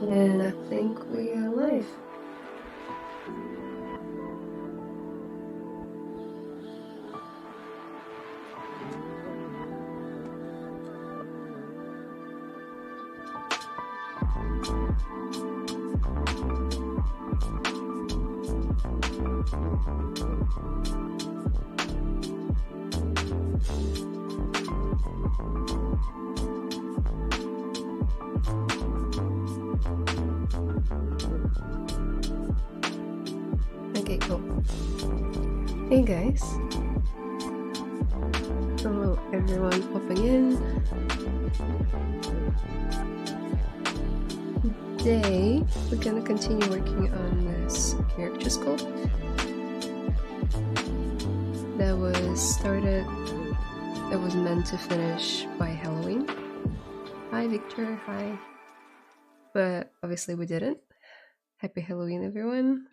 And I think we are live. Okay, cool. Hey guys. Hello everyone popping in. Today we're gonna continue working on this character sculpt that was meant to finish by Halloween. Hi Victor, hi. But obviously we didn't. Happy Halloween everyone.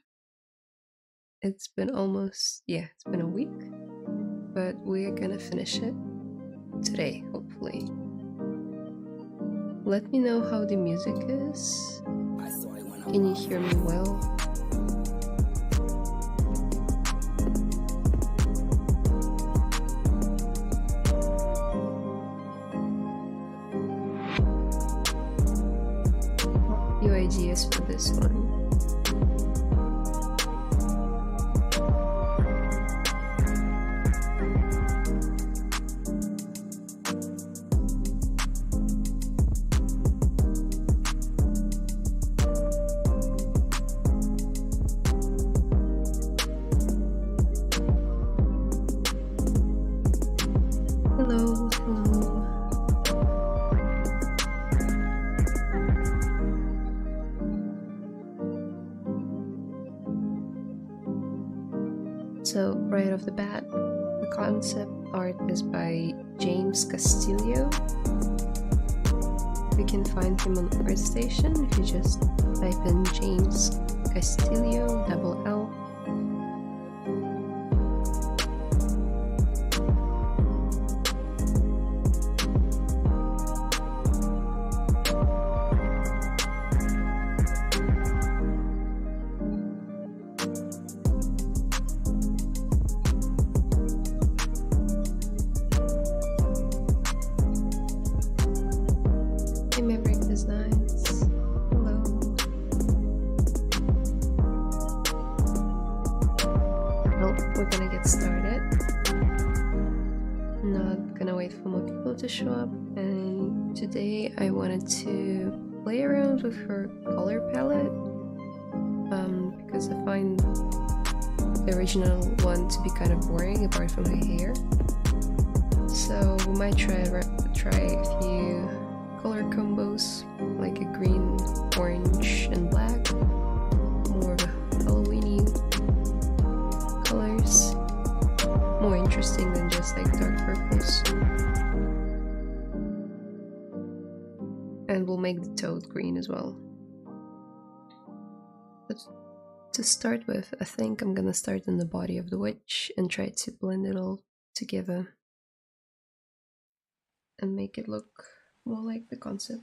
It's been it's been a week, but we're gonna finish it today, hopefully. Let me know how the music is. Can you hear me well? What your ideas for this one? So right off the bat, the concept art is by James Castillo. You can find him on ArtStation if you just type in James Castillo, double L. Show up, and today I wanted to play around with her color palette because I find the original one to be kind of boring apart from her hair, so we might try a few color combos like a green, orange and black, more of a Halloweeny colors, more interesting than just like dark purples. And we'll make the toad green as well. But to start with, I think I'm gonna start in the body of the witch and try to blend it all together and make it look more like the concept.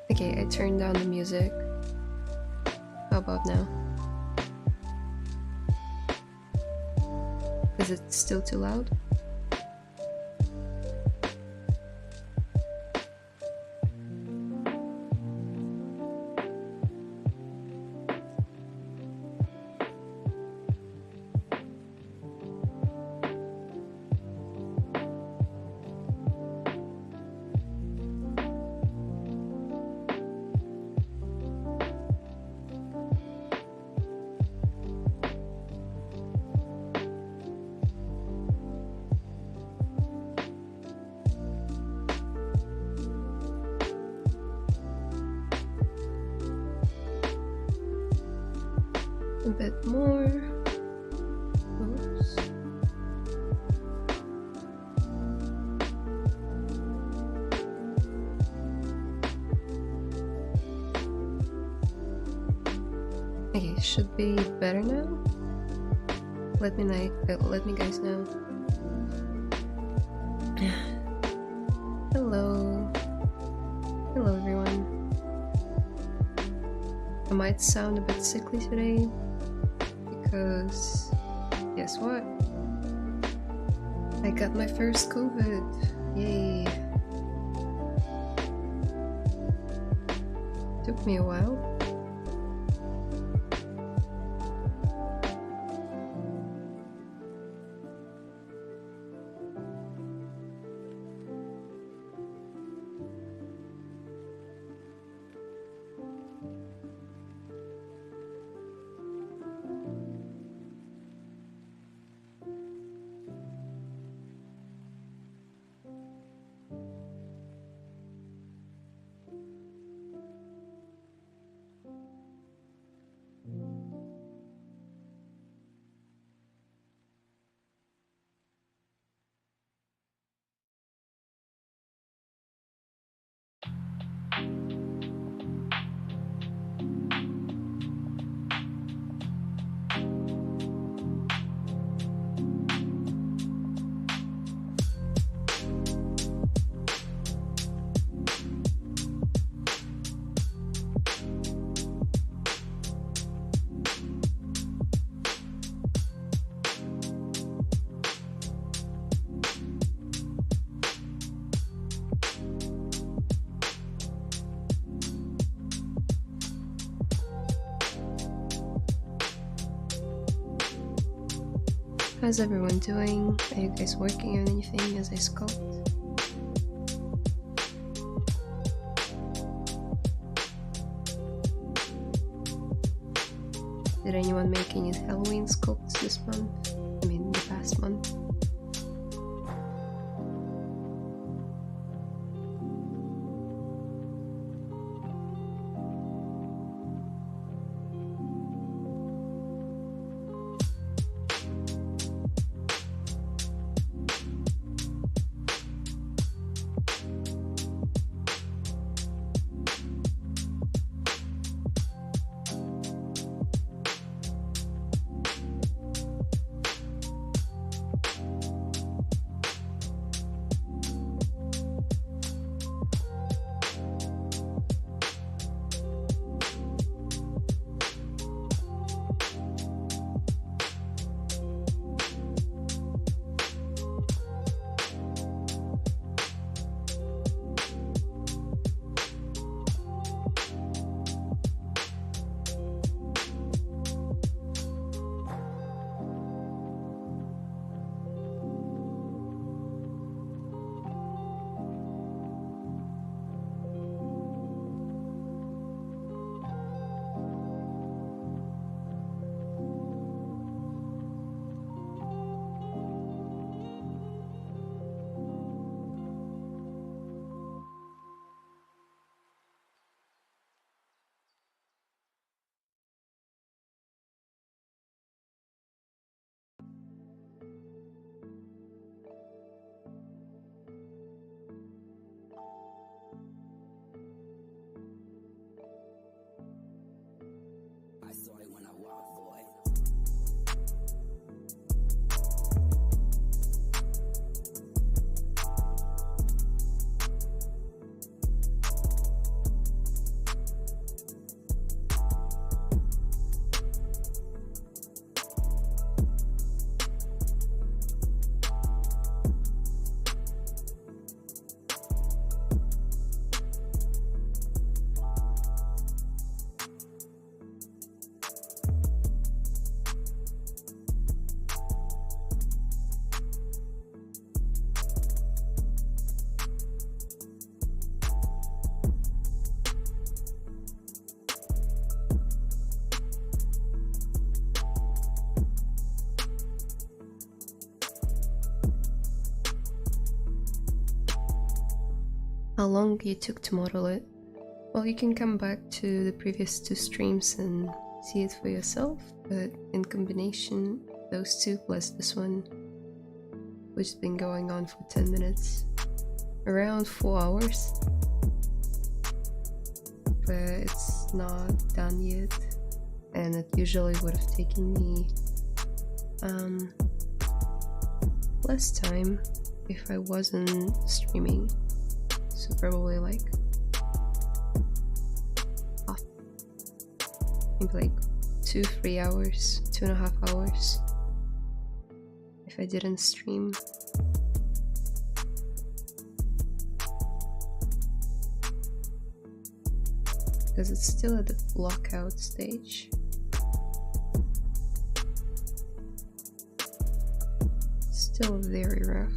Okay, I turned down the music. How about now? Is it still too loud? bit more. Oops. Okay, should be better now. Let me guys know. Hello. Hello everyone. I might sound a bit sickly today because guess what? I got my first COVID. Yay. Took me a while. How's everyone doing? Are you guys working on anything as I sculpt? Did anyone make any Halloween sculpts this month? I mean, the past month? How long it took to model it? Well, you can come back to the previous 2 streams and see it for yourself. but in combination, those two plus this one, which has been going on for 10 minutes, around 4 hours, but it's not done yet, and it usually would have taken me less time if I wasn't streaming, so probably like maybe like 2-3 hours, 2.5 hours if I didn't stream. Because it's still at the lockout stage. Still very rough.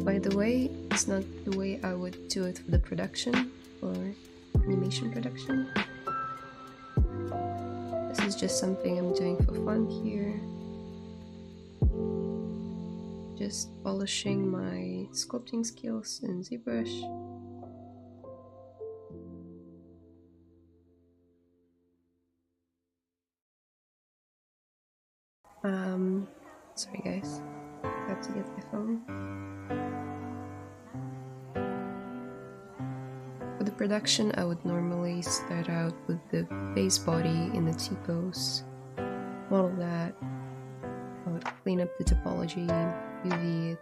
By the way, it's not the way I would do it for the production or animation production. This is just something I'm doing for fun here. Just polishing my sculpting skills in ZBrush. Sorry guys, I have to get my phone. For the production, I would normally start out with the base body in the T-pose, model that, I would clean up the topology, UV it,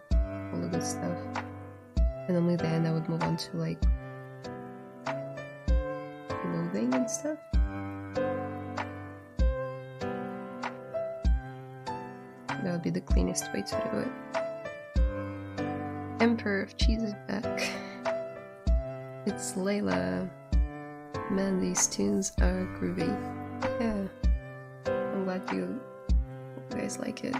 all the good stuff, and only then I would move on to like clothing and stuff. That would be the cleanest way to do it. Emperor of Cheese is back. It's Layla. Man, these tunes are groovy. Yeah. I'm glad you guys like it.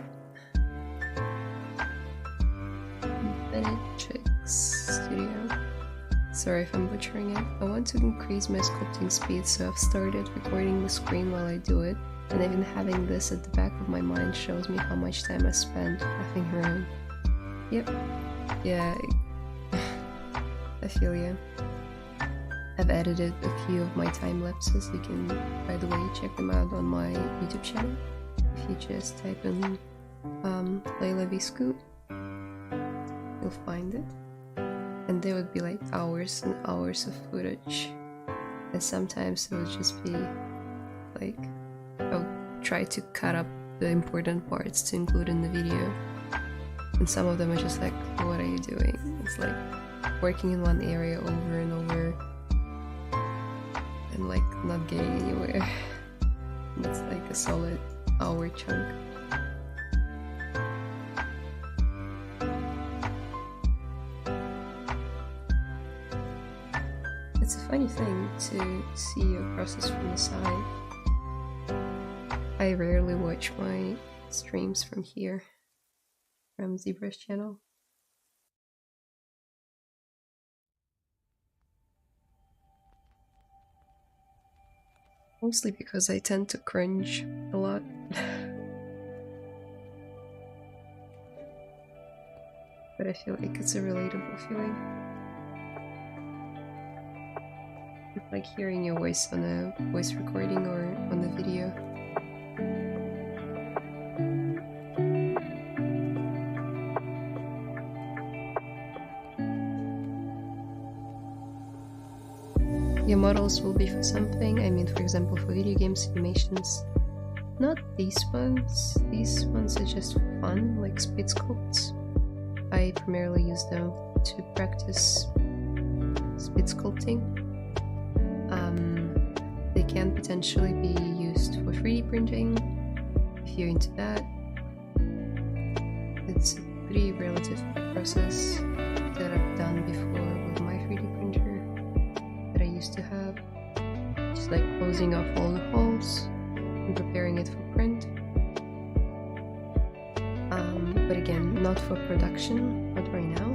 Benetrix Studio. Sorry if I'm butchering it. I want to increase my sculpting speed, so I've started recording the screen while I do it. And even having this at the back of my mind shows me how much time I spent faffing around. Yep. Yeah. I feel ya. I've edited a few of my time lapses. You can, by the way, check them out on my YouTube channel. If you just type in Layla Viscu, you'll will find it. And there would be like hours and hours of footage. And sometimes it would just be like, I would try to cut up the important parts to include in the video. And some of them are just like, what are you doing? It's like working in one area over and over and like not getting anywhere. It's like a solid hour chunk. It's a funny thing to see your process from the side. I rarely watch my streams from here, from ZBrush channel. Mostly because I tend to cringe a lot. But I feel like it's a relatable feeling. It's like hearing your voice on a voice recording or on the video. Your models will be for something, I mean, for example, for video games, animations. Not these ones. These ones are just for fun, like speed sculpts. I primarily use them to practice speed sculpting. They can potentially be used for 3D printing, if you're into that. It's a pretty relative process that I've done before with my 3D printer that I used to have. Just like closing off all the holes and preparing it for print. But again, not for production, not right now.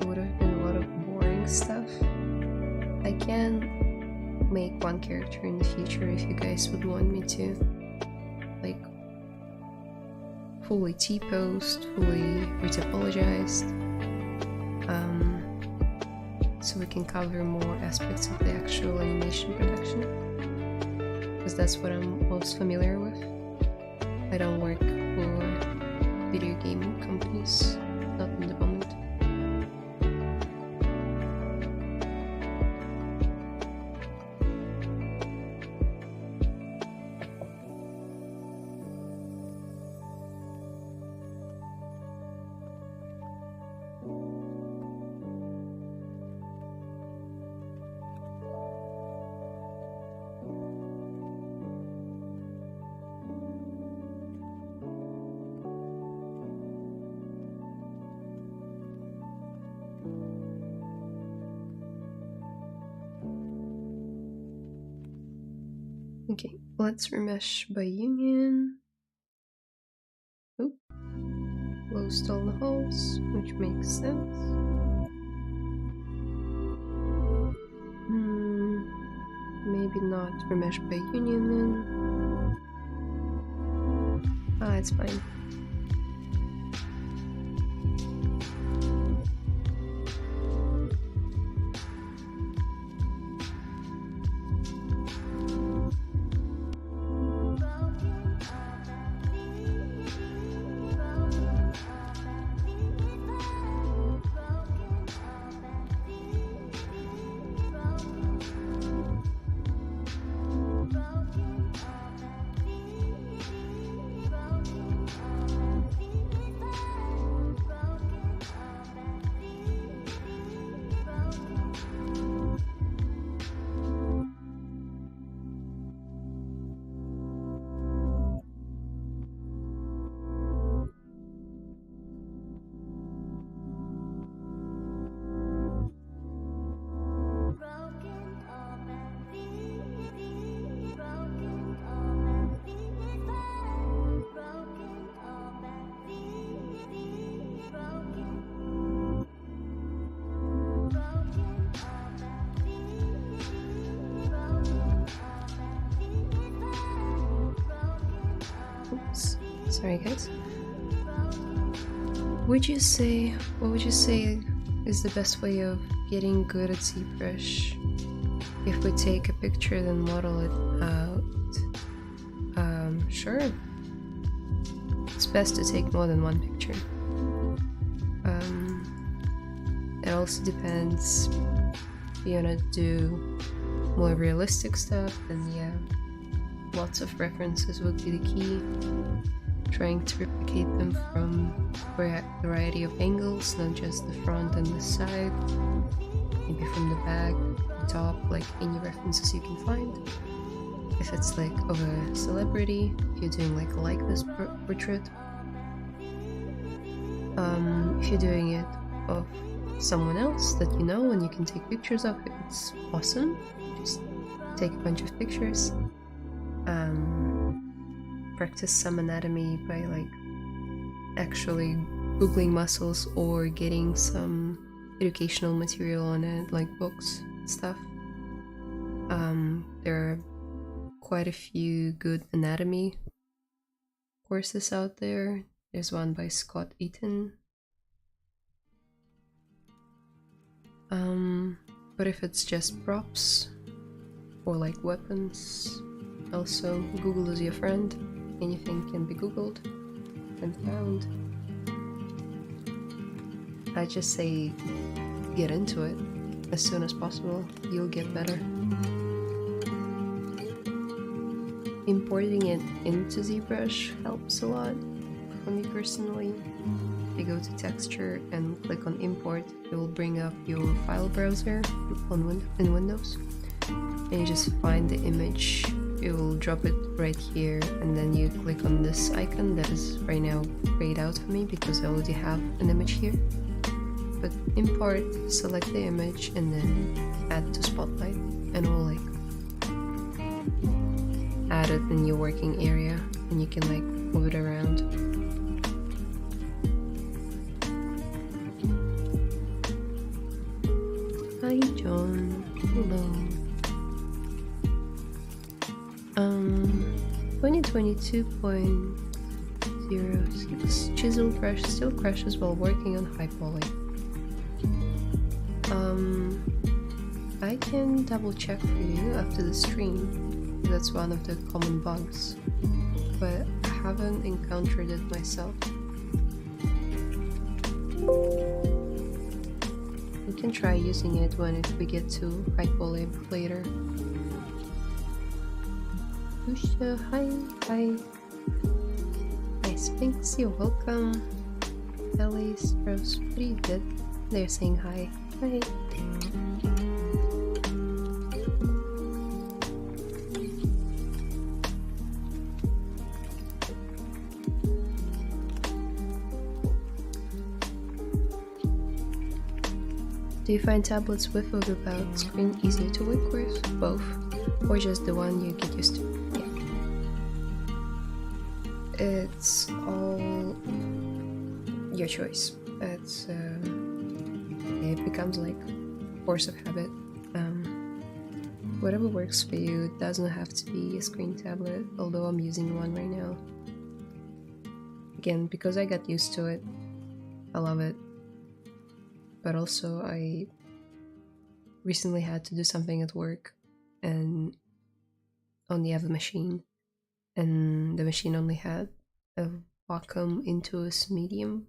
It would have been a lot of boring stuff. I can make one character in the future if you guys would want me to. Like, fully T-posed, fully retopologized. So we can cover more aspects of the actual animation production. Because that's what I'm most familiar with. I don't work for video game companies, not in the moment. Okay, let's remesh by union. Oop. Closed all the holes, which makes sense. Maybe not remesh by union then. Ah, it's fine. Oops. Sorry guys. What would you say is the best way of getting good at ZBrush? If we take a picture then model it out. Sure. It's best to take more than one picture. It also depends. If you wanna do more realistic stuff, then yeah, lots of references would be the key. Trying to replicate them from a variety of angles, not just the front and the side, maybe from the back, the top, like any references you can find. If it's like of a celebrity, if you're doing like a likeness portrait, if you're doing it of someone else that you know and you can take pictures of, it's awesome. Just take a bunch of pictures. Practice some anatomy by like actually googling muscles or getting some educational material on it, like books and stuff. There are quite a few good anatomy courses out there. There's one by Scott Eaton. But if it's just props or like weapons, also Google is your friend. Anything can be googled and found. I just say get into it as soon as possible. You'll get better. Importing it into ZBrush helps a lot for me personally. If you go to texture and click on import, it will bring up your file browser in Windows, and you just find the image. It will drop it right here, and then you click on this icon that is right now grayed out for me because I already have an image here. But import, select the image, and then add to Spotlight, and it will like add it in your working area, and you can like move it around. Hi John, hello. 2022.06 chisel brush still crashes while working on high poly. I can double check for you after the stream. That's one of the common bugs, but I haven't encountered it myself. We can try using it when we get to high poly later. Usha, hi. Hi Sphinx, you're welcome. Alice, Rose, привет. They're saying hi. Hi. Do you find tablets with or without screen easier to work with? Both. Or just the one you get used to? Yeah. It's all your choice. It's it becomes like force of habit. Whatever works for you. It doesn't have to be a screen tablet, although I'm using one right now. Again, because I got used to it, I love it. But also I recently had to do something at work and only have a machine, and the machine only had a Wacom Intuos Medium,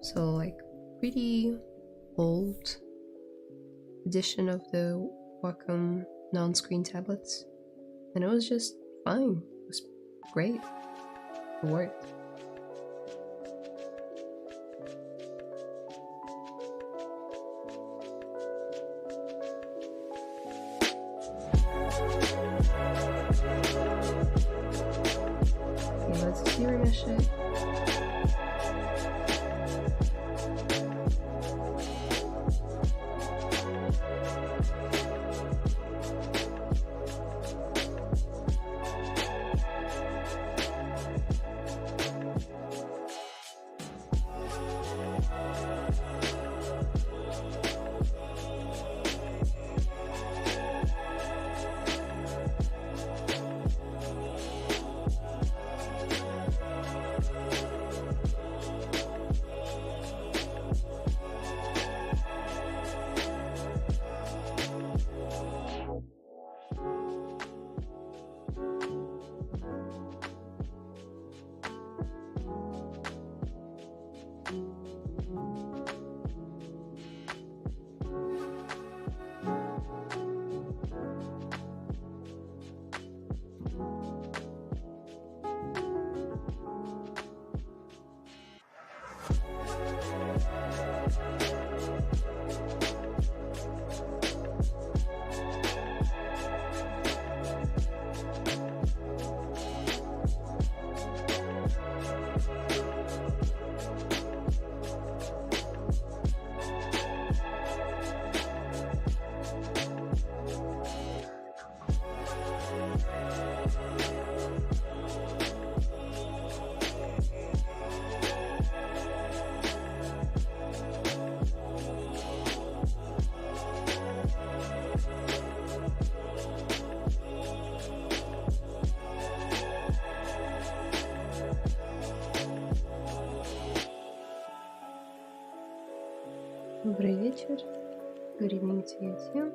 so like pretty old edition of the Wacom non-screen tablets, and it was just fine. It was great. It worked. Let's ZBrush it. Добрый вечер. Good evening to you too.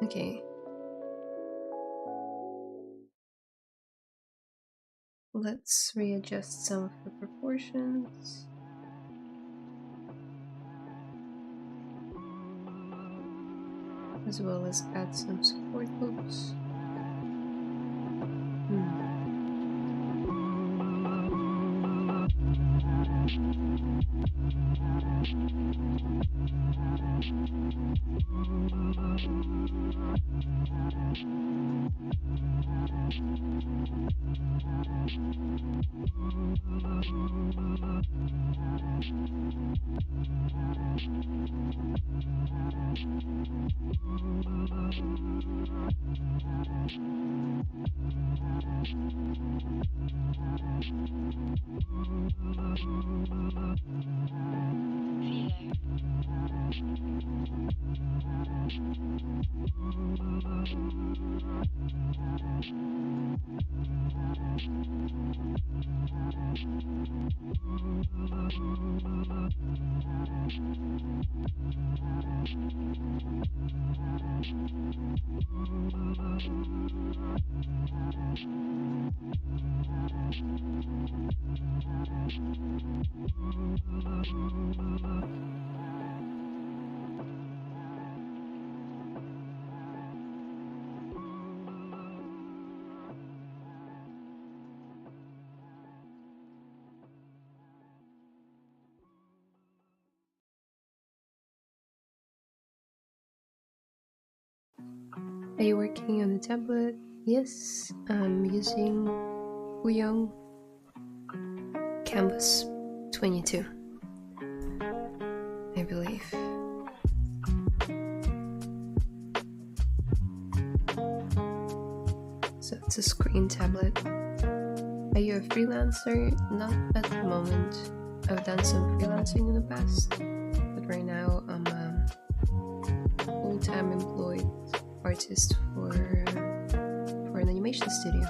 Okay. Let's readjust some of the proportions. As well as add some support hooks. Are you working on a tablet? Yes, I'm using Fuyong Canvas 22, I believe. So it's a screen tablet. Are you a freelancer? Not at the moment. I've done some freelancing in the past, but right now I'm a full-time employed artist for an animation studio.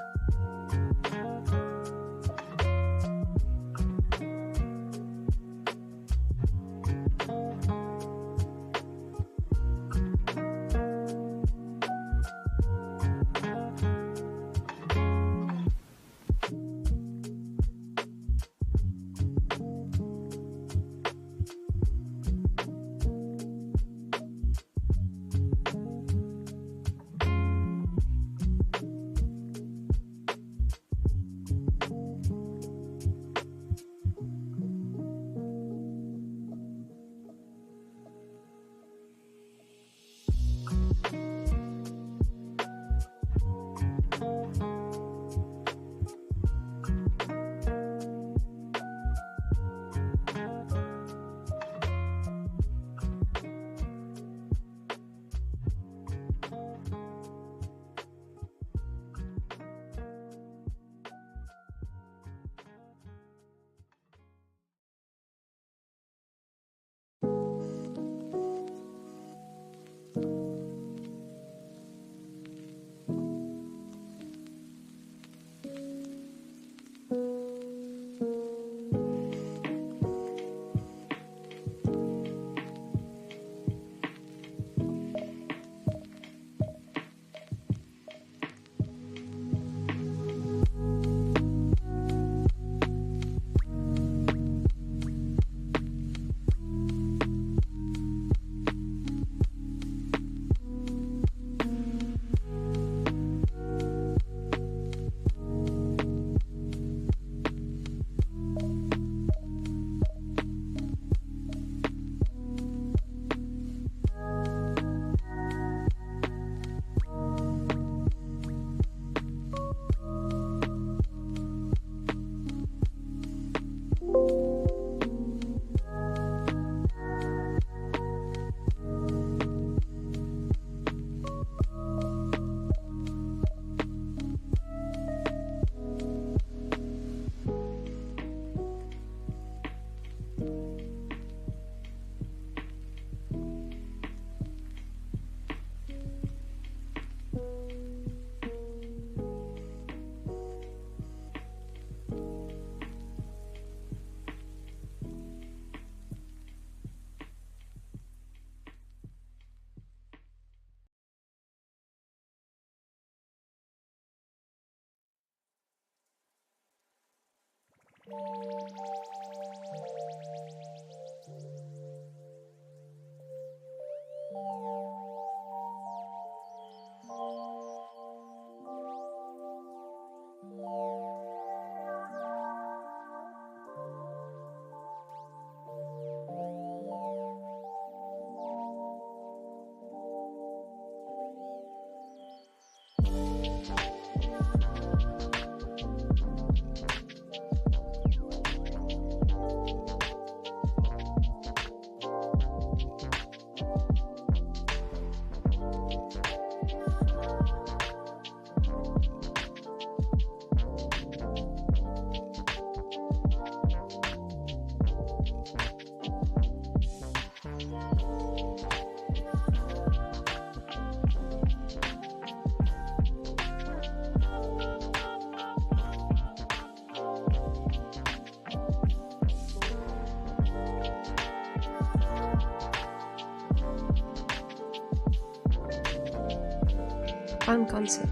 Fun concept.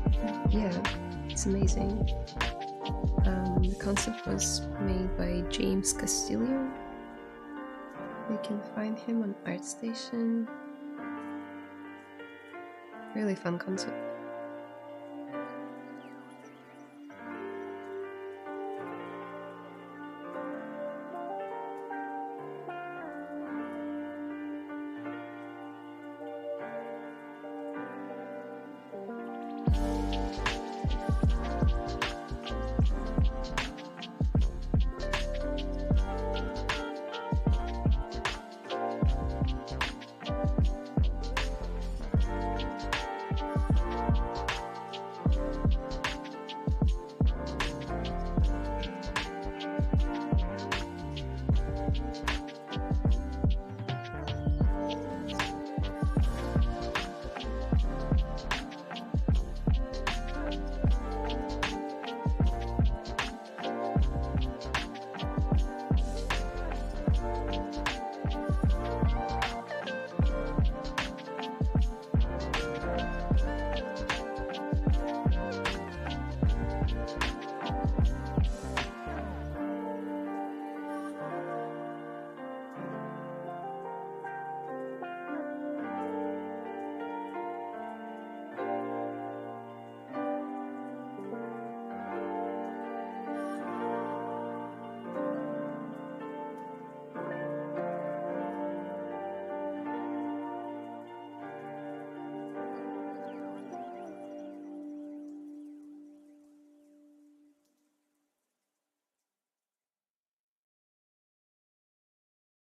Yeah, it's amazing. The concept was made by James Castillo. You can find him on ArtStation. Really fun concept.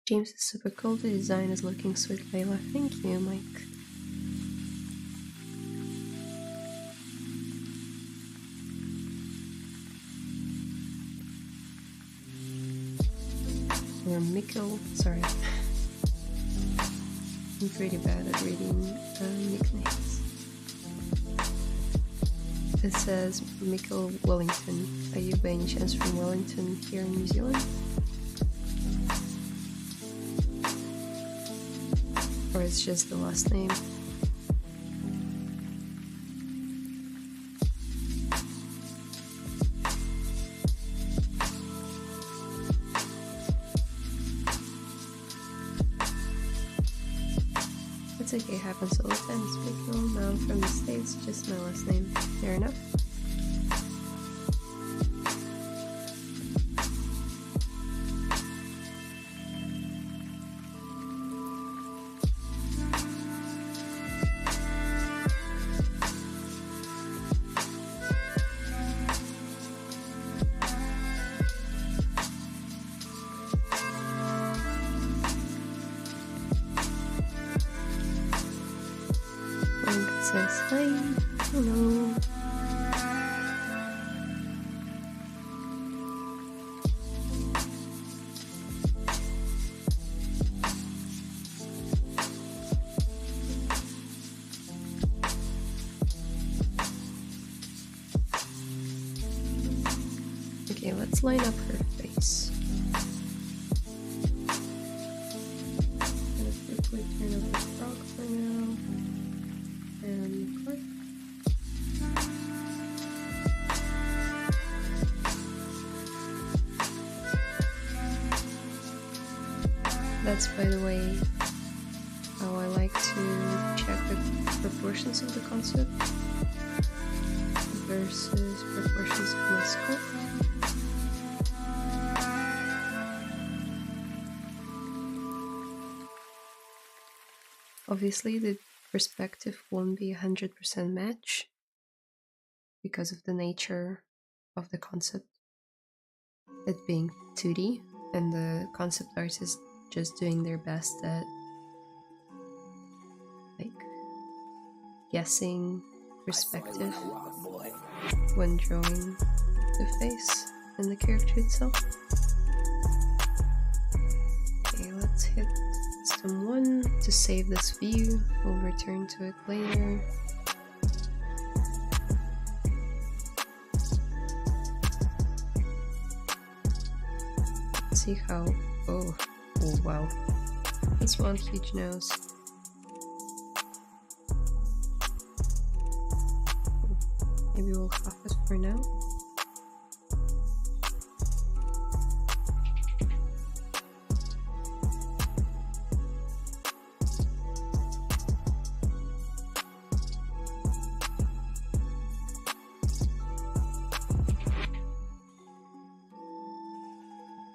James is super cool. The design is looking sweet, Layla. Thank you, Mike. Or Mikkel, sorry. I'm pretty bad at reading nicknames. It says Mikkel Wellington. Are you by any chance from Wellington here in New Zealand? Or it's just the last name? It's okay, it happens all the time. It's Mikkel. Now I'm from the States, just my last name. Fair enough. Says hi, hello. Okay, let's line up her face. Gonna quickly turn off the frog for now. And click. That's, by the way, how I like to check the proportions of the concept versus proportions of my sculpt. Obviously, the perspective won't be 100% match because of the nature of the concept, it being 2D, and the concept artist just doing their best at like guessing perspective when drawing the face and the character itself. Okay, let's hit system 1 to save this view. We'll return to it later. Let's see how... oh wow, that's one huge nose. Maybe we'll half it for now.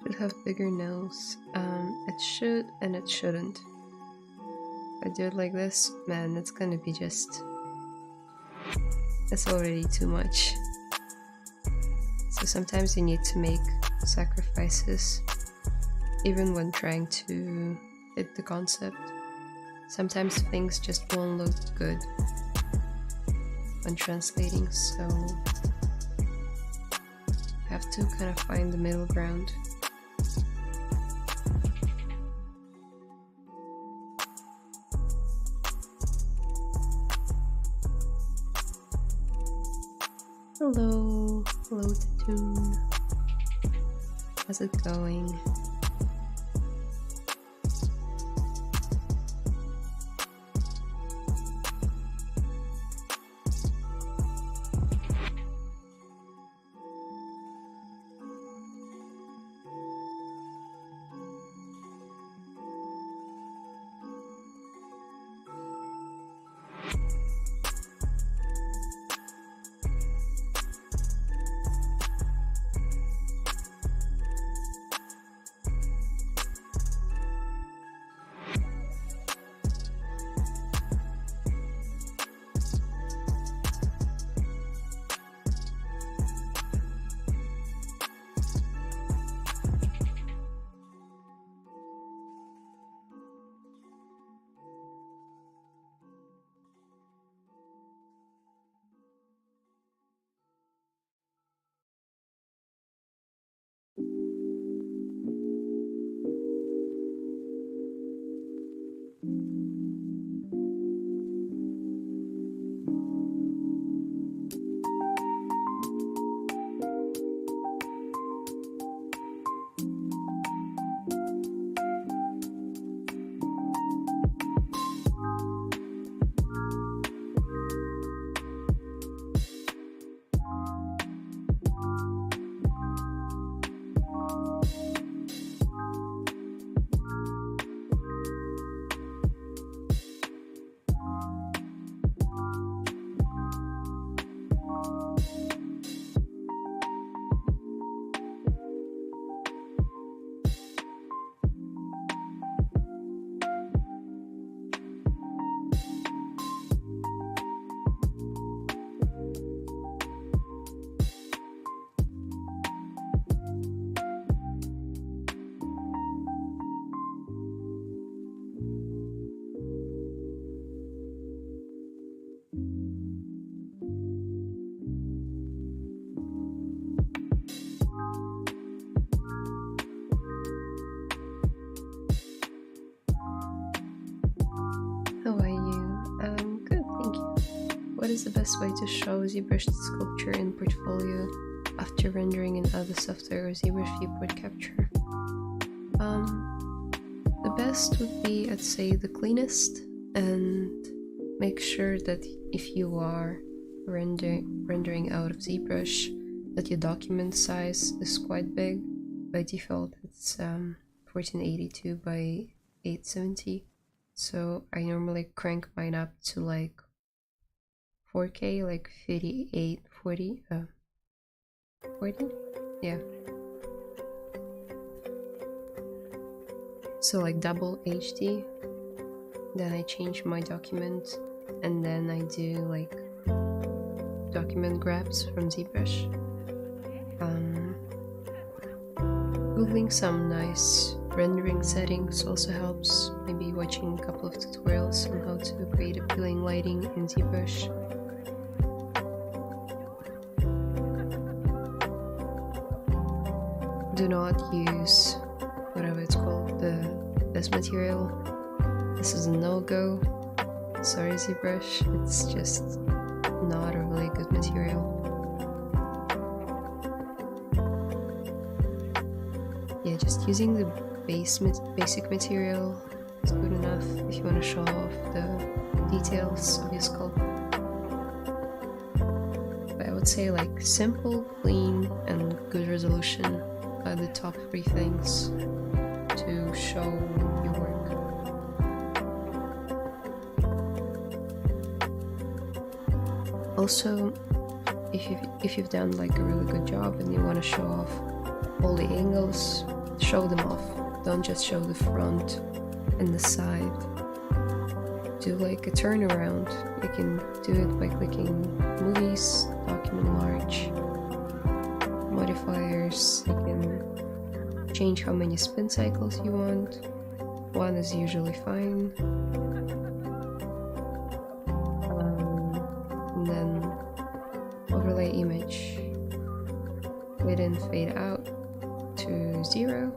Should have bigger nose. It should and it shouldn't. If I do it like this, man, it's gonna be just... that's already too much. So sometimes you need to make sacrifices even when trying to hit the concept. Sometimes things just won't look good when translating, so you have to kind of find the middle ground. Hello, Tune. How's it going? How are you? Good, thank you. What is the best way to show ZBrush sculpture in portfolio after rendering in other software or ZBrush viewport capture? The best would be, I'd say, the cleanest, and make sure that if you are rendering out of ZBrush, that your document size is quite big. By default, it's 1482 by 870, so I normally crank mine up to like 4K, like 40, yeah. So like double HD. Then I change my document, and then I do like document grabs from ZBrush. Googling some nice rendering settings also helps. Maybe watching a couple of tutorials on how to create appealing lighting in ZBrush. Do not use whatever it's called, this material. This is a no-go. Sorry ZBrush, it's just not a really good material. Yeah, just using the basic material is good enough if you want to show off the details of your sculpt. But I would say like simple, clean, and good resolution are the top 3 things to show your work. Also, if you've done like a really good job and you want to show off all the angles, show them off. Don't just show the front and the side. Do like a turnaround. You can do it by clicking movies, document large, modifiers. You can change how many spin cycles you want. 1 is usually fine. And then overlay image. Fade in, fade out to 0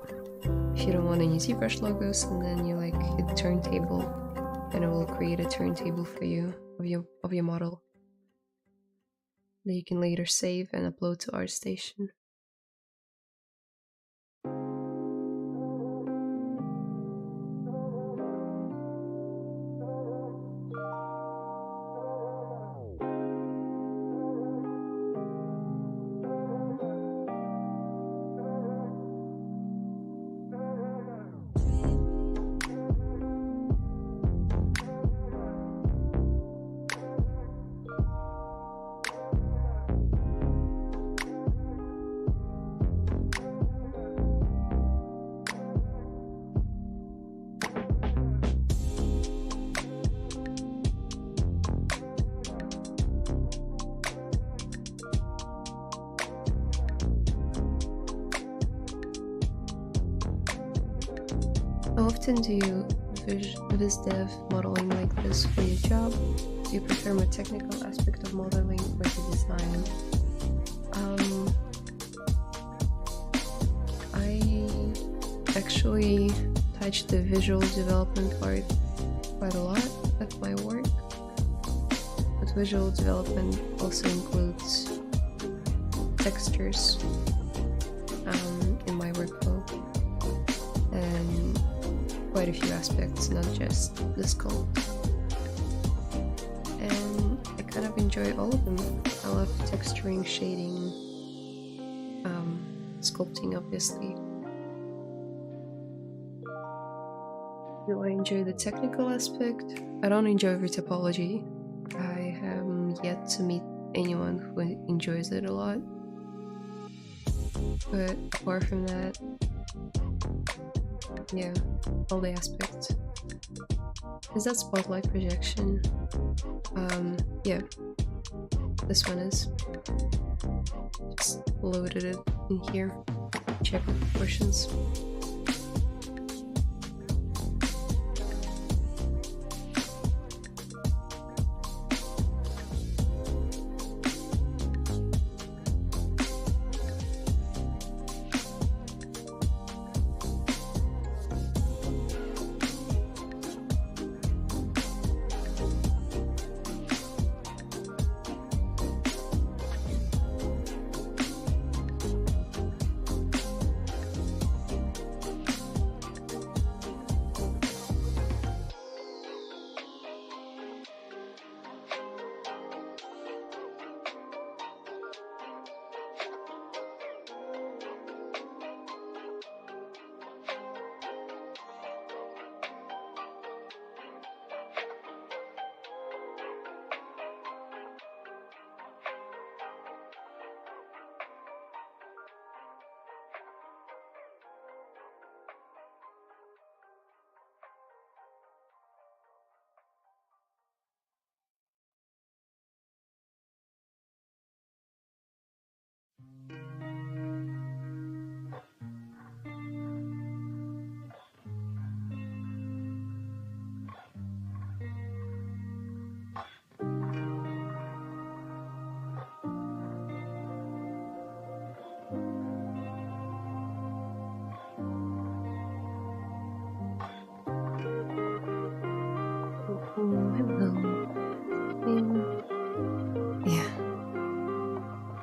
if you don't want any ZBrush logos, and then you like hit turntable and it will create a turntable for you of your model that you can later save and upload to ArtStation. How often do you viz dev modeling like this for your job? Do you prefer more technical aspect of modeling or the design? I actually touch the visual development part quite a lot at my work, but visual development also includes textures in my workflow, and quite a few aspects, not just the sculpt. And I kind of enjoy all of them. I love texturing, shading, sculpting obviously. Do I enjoy the technical aspect? I don't enjoy retopology. I have yet to meet anyone who enjoys it a lot. But apart from that, yeah, all the aspects. Is that spotlight projection? Yeah, this one is. Just loaded it in here. Check the proportions.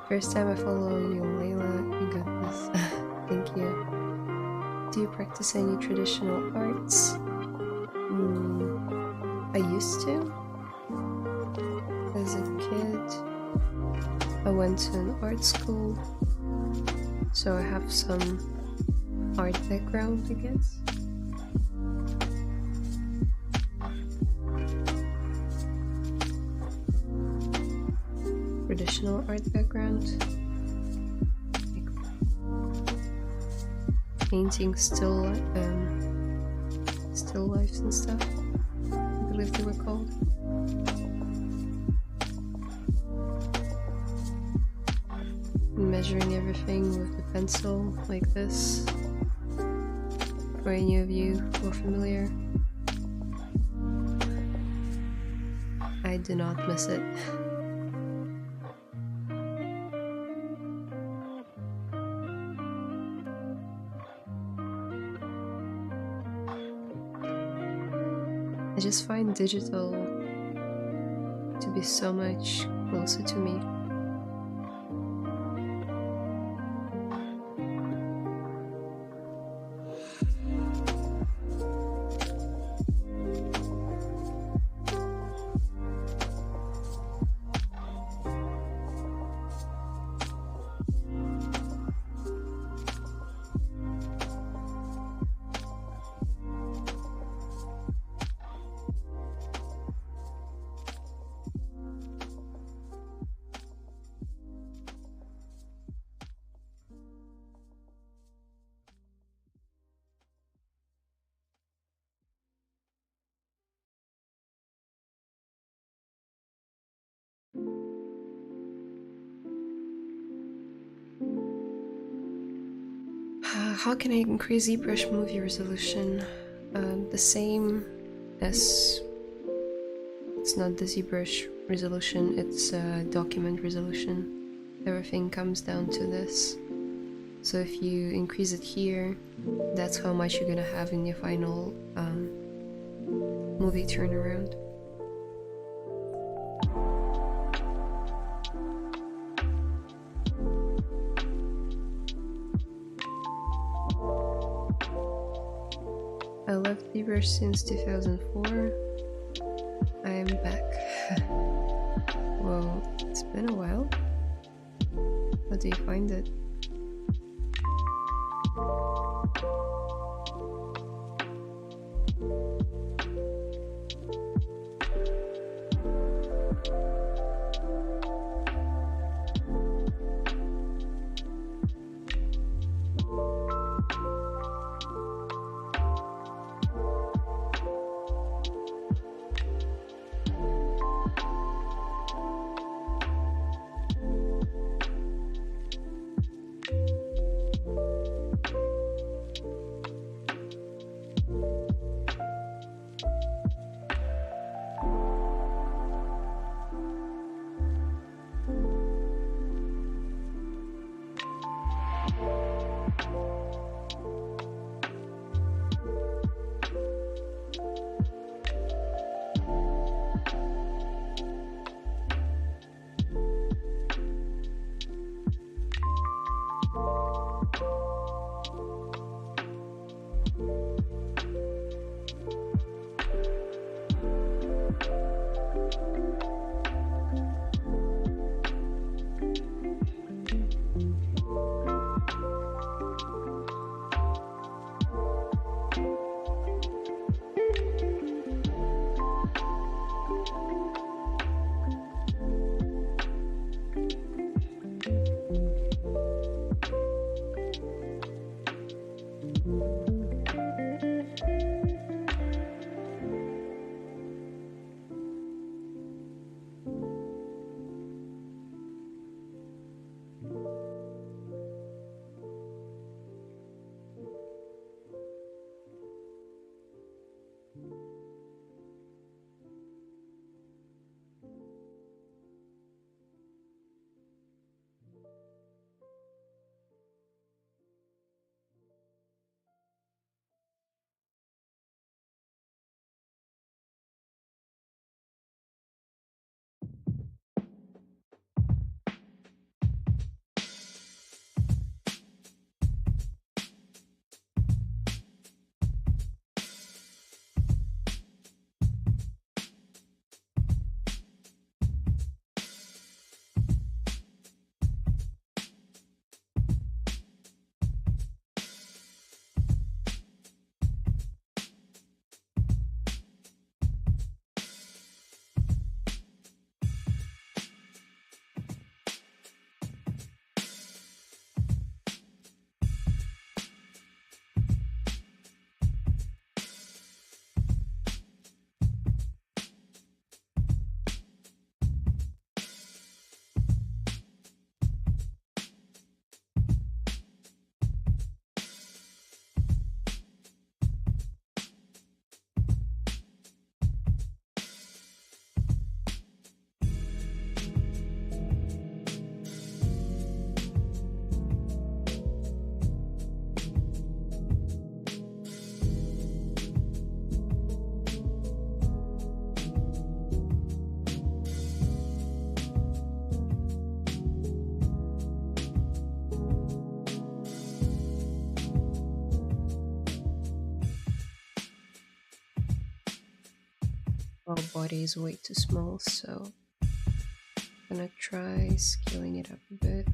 First time I follow you, Layla. You got this. Thank you. Do you practice any traditional arts? I used to. As a kid, I went to an art school, so I have some art background, I guess. Traditional art background. Like painting still lifes and stuff, I believe they were called. Measuring everything with the pencil like this, for any of you who are familiar. I do not miss it. I just find digital to be so much closer to me. How can I increase ZBrush movie resolution? The same as, it's not the ZBrush resolution, it's document resolution. Everything comes down to this. So if you increase it here, that's how much you're gonna have in your final movie turnaround. I left ZBrush since 2004. I am back. Whoa, it's been a while. How do you find it? our body is way too small, so I'm gonna try scaling it up a bit.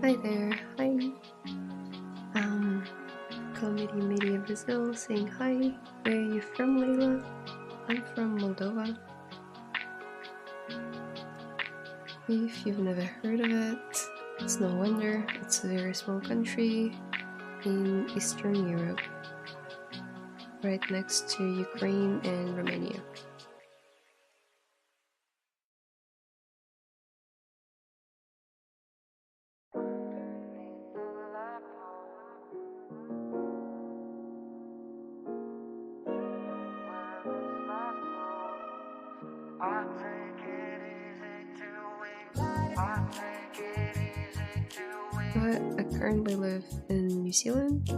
Hi there, hi. Comedy Media Brazil saying hi. Where are you from, Layla? I'm from Moldova. If you've never heard of it, it's no wonder. It's a very small country in Eastern Europe, right next to Ukraine and Romania. But I currently live in New Zealand,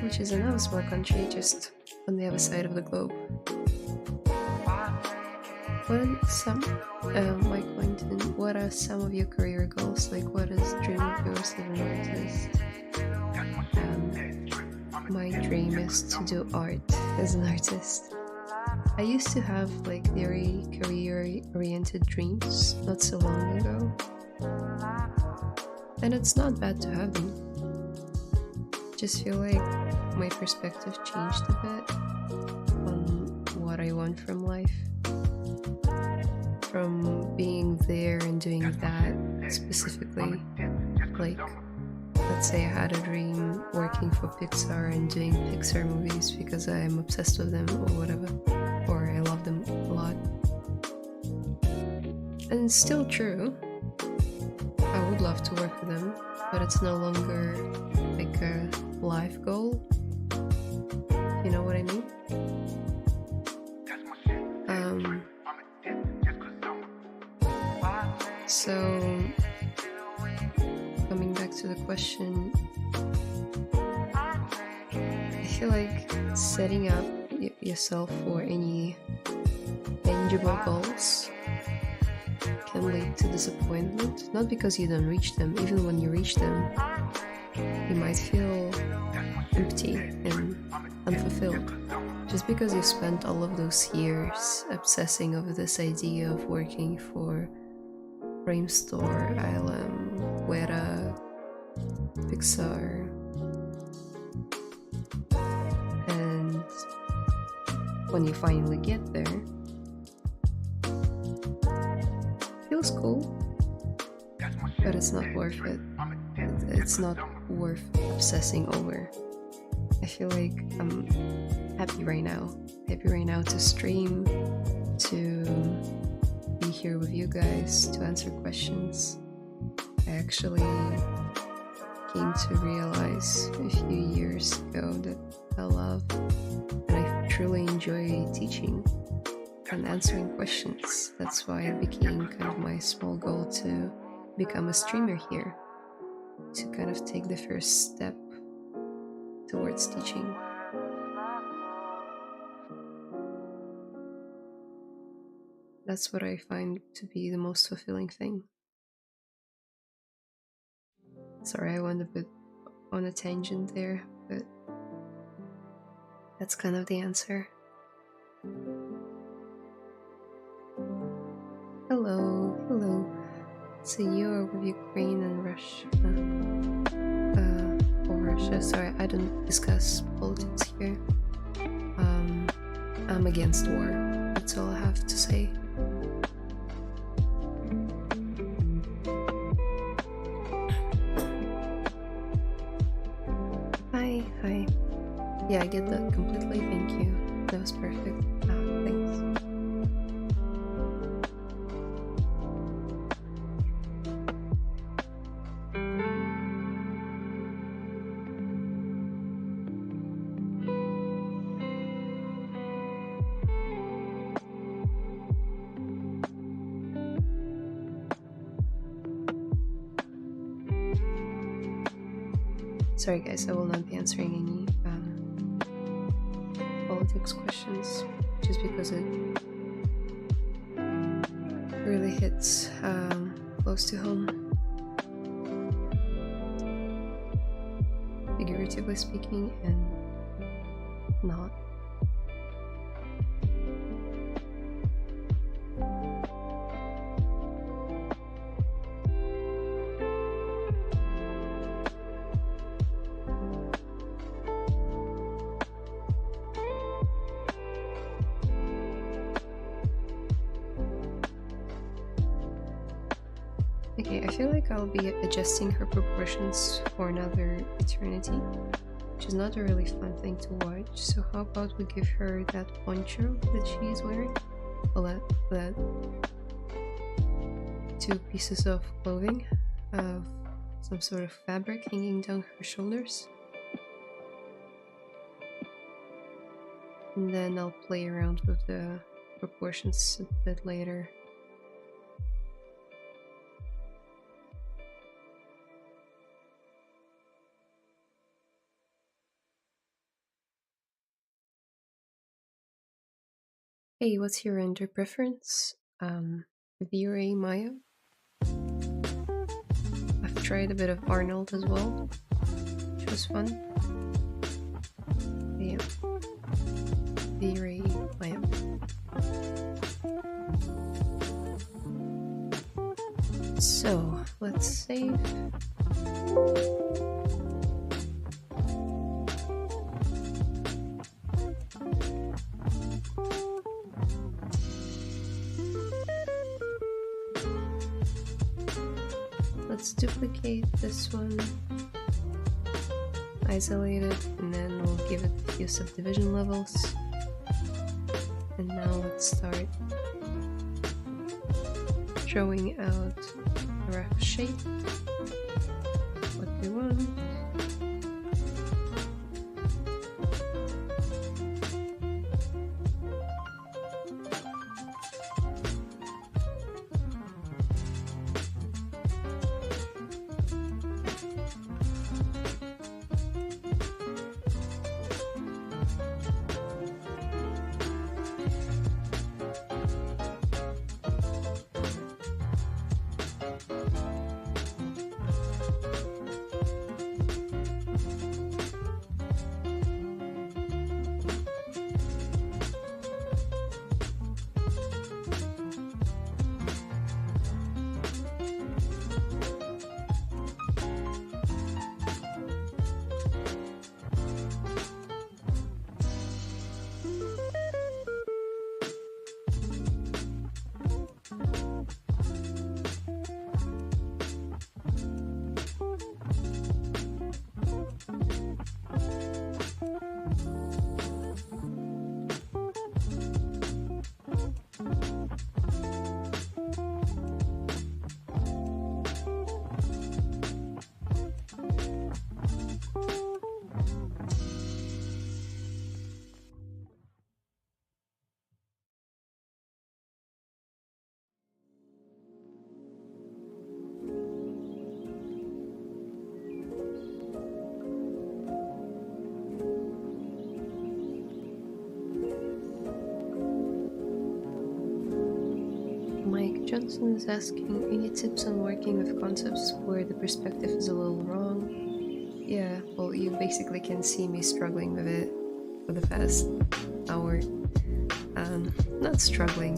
which is another small country just on the other side of the globe. Mike Quentin, what are some of your career goals? Like, what is dream of yours as an artist? my dream is to do art as an artist. I used to have like very career-oriented dreams not so long ago. And it's not bad to have them. Just feel like my perspective changed a bit on what I want from life. From being there and doing that specifically. Like, let's say I had a dream working for Pixar and doing Pixar movies because I am obsessed with them or whatever. Or I love them a lot. And it's still true. I would love to work with them, but it's no longer like a life goal. You know what I mean? So, coming back to the question, I feel like setting up yourself for any tangible goals can lead to disappointment, not because you don't reach them. Even when you reach them, you might feel empty and unfulfilled, just because you spent all of those years obsessing over this idea of working for Framestore, ILM, Weta, Pixar, and when you finally get there, feels cool, but it's not worth it. It's not worth obsessing over. I feel like I'm happy right now to stream, to be here with you guys, to answer questions. I actually came to realize a few years ago that I love and I truly enjoy teaching and answering questions. That's why it became kind of my small goal to become a streamer here, to kind of take the first step towards teaching. That's what I find to be the most fulfilling thing. Sorry, I went a bit on a tangent there, but that's kind of the answer. Hello. So you're with Ukraine and Russia, or Russia. Sorry, I don't discuss politics here. I'm against war. That's all I have to say. Hi. Yeah, I get that completely. Thank you. That was perfect. Thanks. Sorry guys, I will not be answering any politics questions, just because it really hits close to home, figuratively speaking, and not. Okay, I feel like I'll be adjusting her proportions for another eternity, which is not a really fun thing to watch. So how about we give her that poncho that she's wearing? Well, that 2 pieces of clothing of some sort of fabric hanging down her shoulders. And then I'll play around with the proportions a bit later. Hey, what's your render preference? V-Ray Maya? I've tried a bit of Arnold as well, which was fun. theory lamp. So let's save. Let's duplicate this one, isolate it, and then we'll give it a few subdivision levels. And now let's start drawing out a rough shape, what we want. Johnson is asking, any tips on working with concepts where the perspective is a little wrong? Yeah, well, you basically can see me struggling with it for the past hour. Not struggling.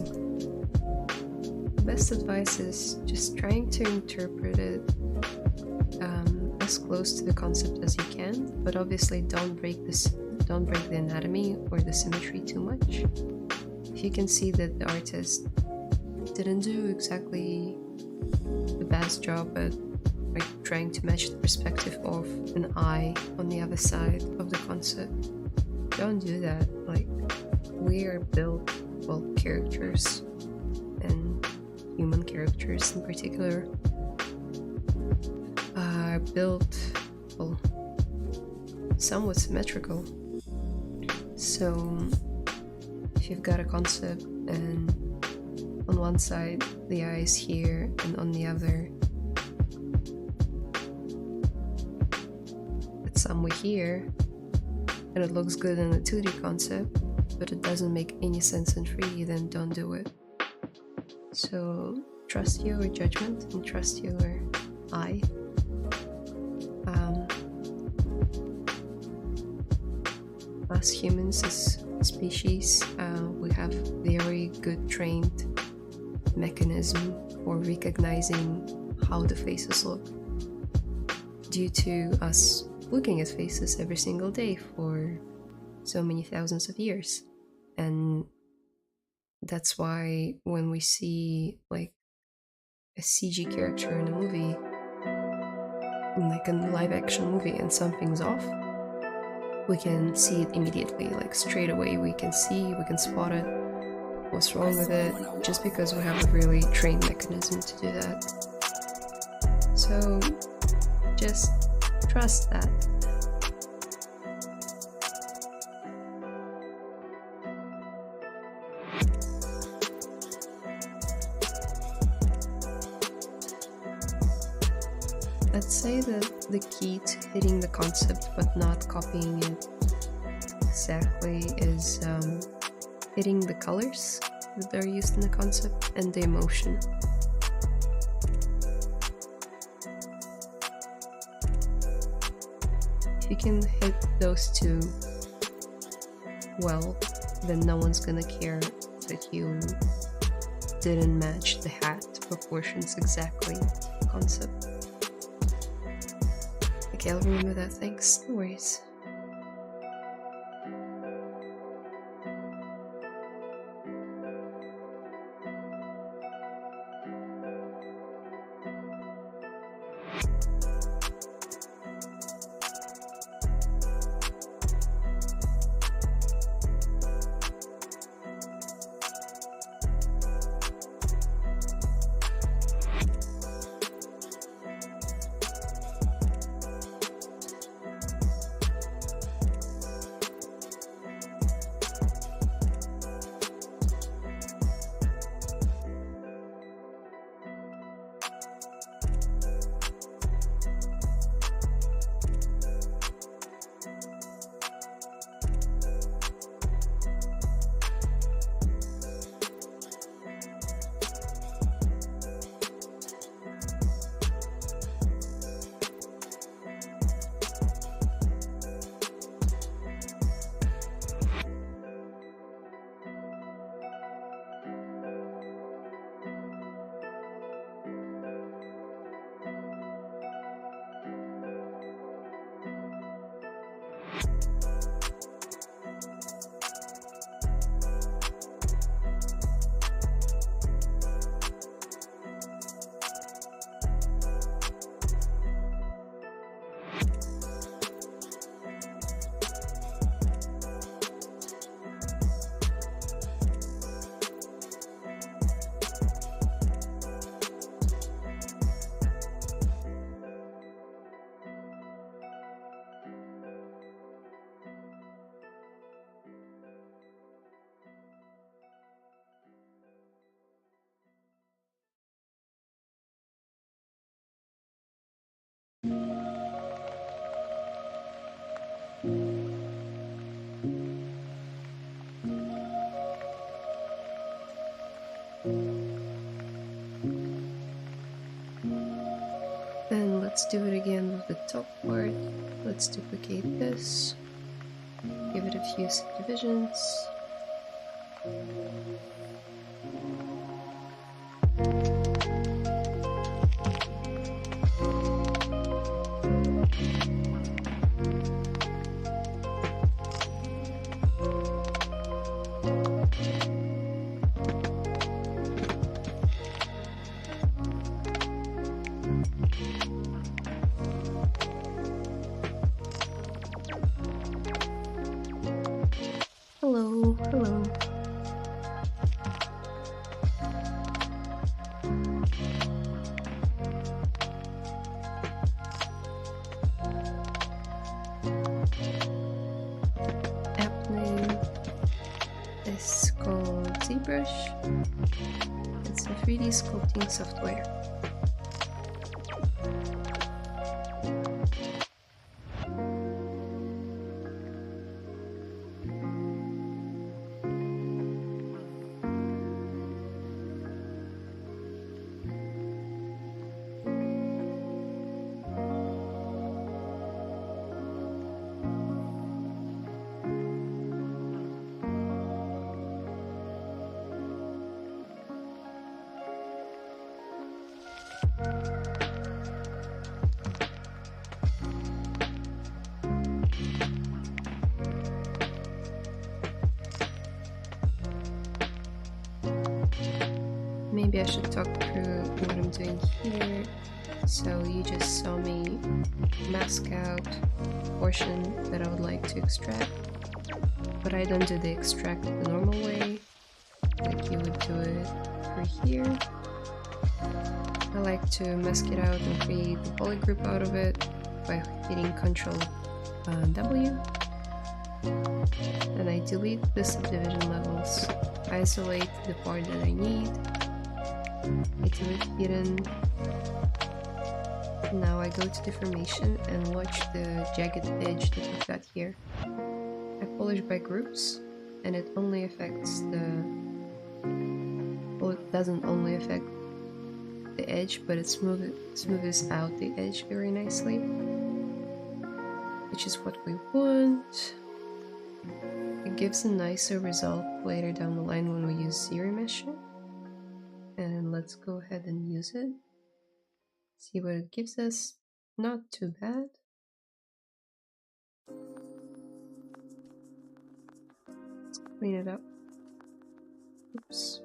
The best advice is just trying to interpret it as close to the concept as you can, but obviously don't break the anatomy or the symmetry too much. If you can see that the artist didn't do exactly the best job at trying to match the perspective of an eye on the other side of the concept, don't do that. Like, we are built, well, characters, and human characters in particular, are built, well, somewhat symmetrical. So if you've got a concept and on one side the eye is here and on the other it's somewhere here, and it looks good in a 2D concept but it doesn't make any sense in 3D, then don't do it. So trust your judgment and trust your eye. Us humans as a species, we have very good trained mechanism for recognizing how the faces look due to us looking at faces every single day for so many thousands of years. And that's why when we see like a CG character in a movie, like a live action movie, and something's off, we can see it immediately, like straight away. We can spot it, what's wrong with it, just because we have a really trained mechanism to do that. So just trust that. I'd say that the key to hitting the concept but not copying it exactly is hitting the colors that are used in the concept and the emotion. If you can hit those two well, then no one's gonna care that you didn't match the hat proportions exactly concept. Okay, I'll remember that, thanks. No worries. Then let's do it again with the top part. Let's duplicate this, give it a few subdivisions. Hello, hello. App name is called ZBrush. It's a 3D sculpting software. Maybe I should talk through what I'm doing here. So you just saw me mask out the portion that I would like to extract, but I don't do the extract the normal way, like you would do it for here. I like to mask it out and create the poly group out of it by hitting Ctrl W. Then I delete the subdivision levels, isolate the part that I need, I delete hidden. Now I go to deformation and watch the jagged edge that we've got here. I polish by groups, and it only affects the... well, it doesn't only affect the edge, but it smooths out the edge very nicely, which is what we want. it gives a nicer result later down the line when we use ZBrush. And let's go ahead and use it. See what it gives us. Not too bad. Let's clean it up. Oops.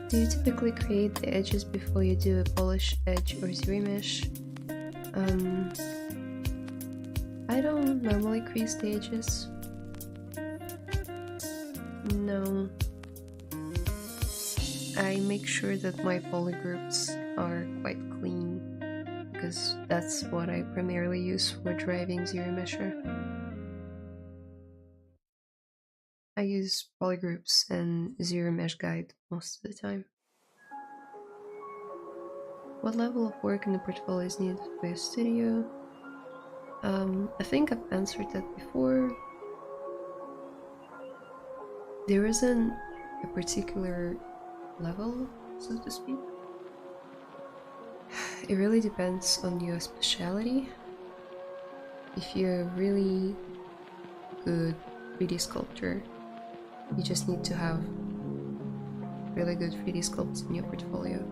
Do you typically create the edges before you do a polish edge or ZBrush? I don't normally crease the edges. No. I make sure that my poly groups are quite clean, because that's what I primarily use for driving ZBrush. I use polygroups and ZBrush Guide most of the time. What level of work in the portfolio is needed for your studio? I think I've answered that before. There isn't a particular level, so to speak. It really depends on your specialty. If you're a really good 3D sculptor, you just need to have really good 3D sculpts in your portfolio.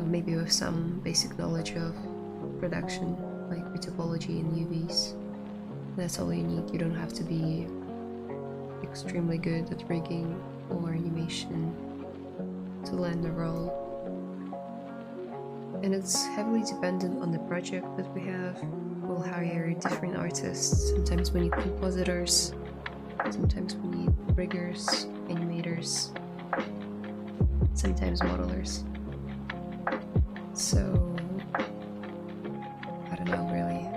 Maybe with some basic knowledge of production, like retopology and UVs. That's all you need. You don't have to be extremely good at rigging or animation to land the role. And it's heavily dependent on the project that we have. We'll hire different artists. Sometimes we need compositors. Sometimes we need riggers, animators, sometimes modelers. So, I don't know really.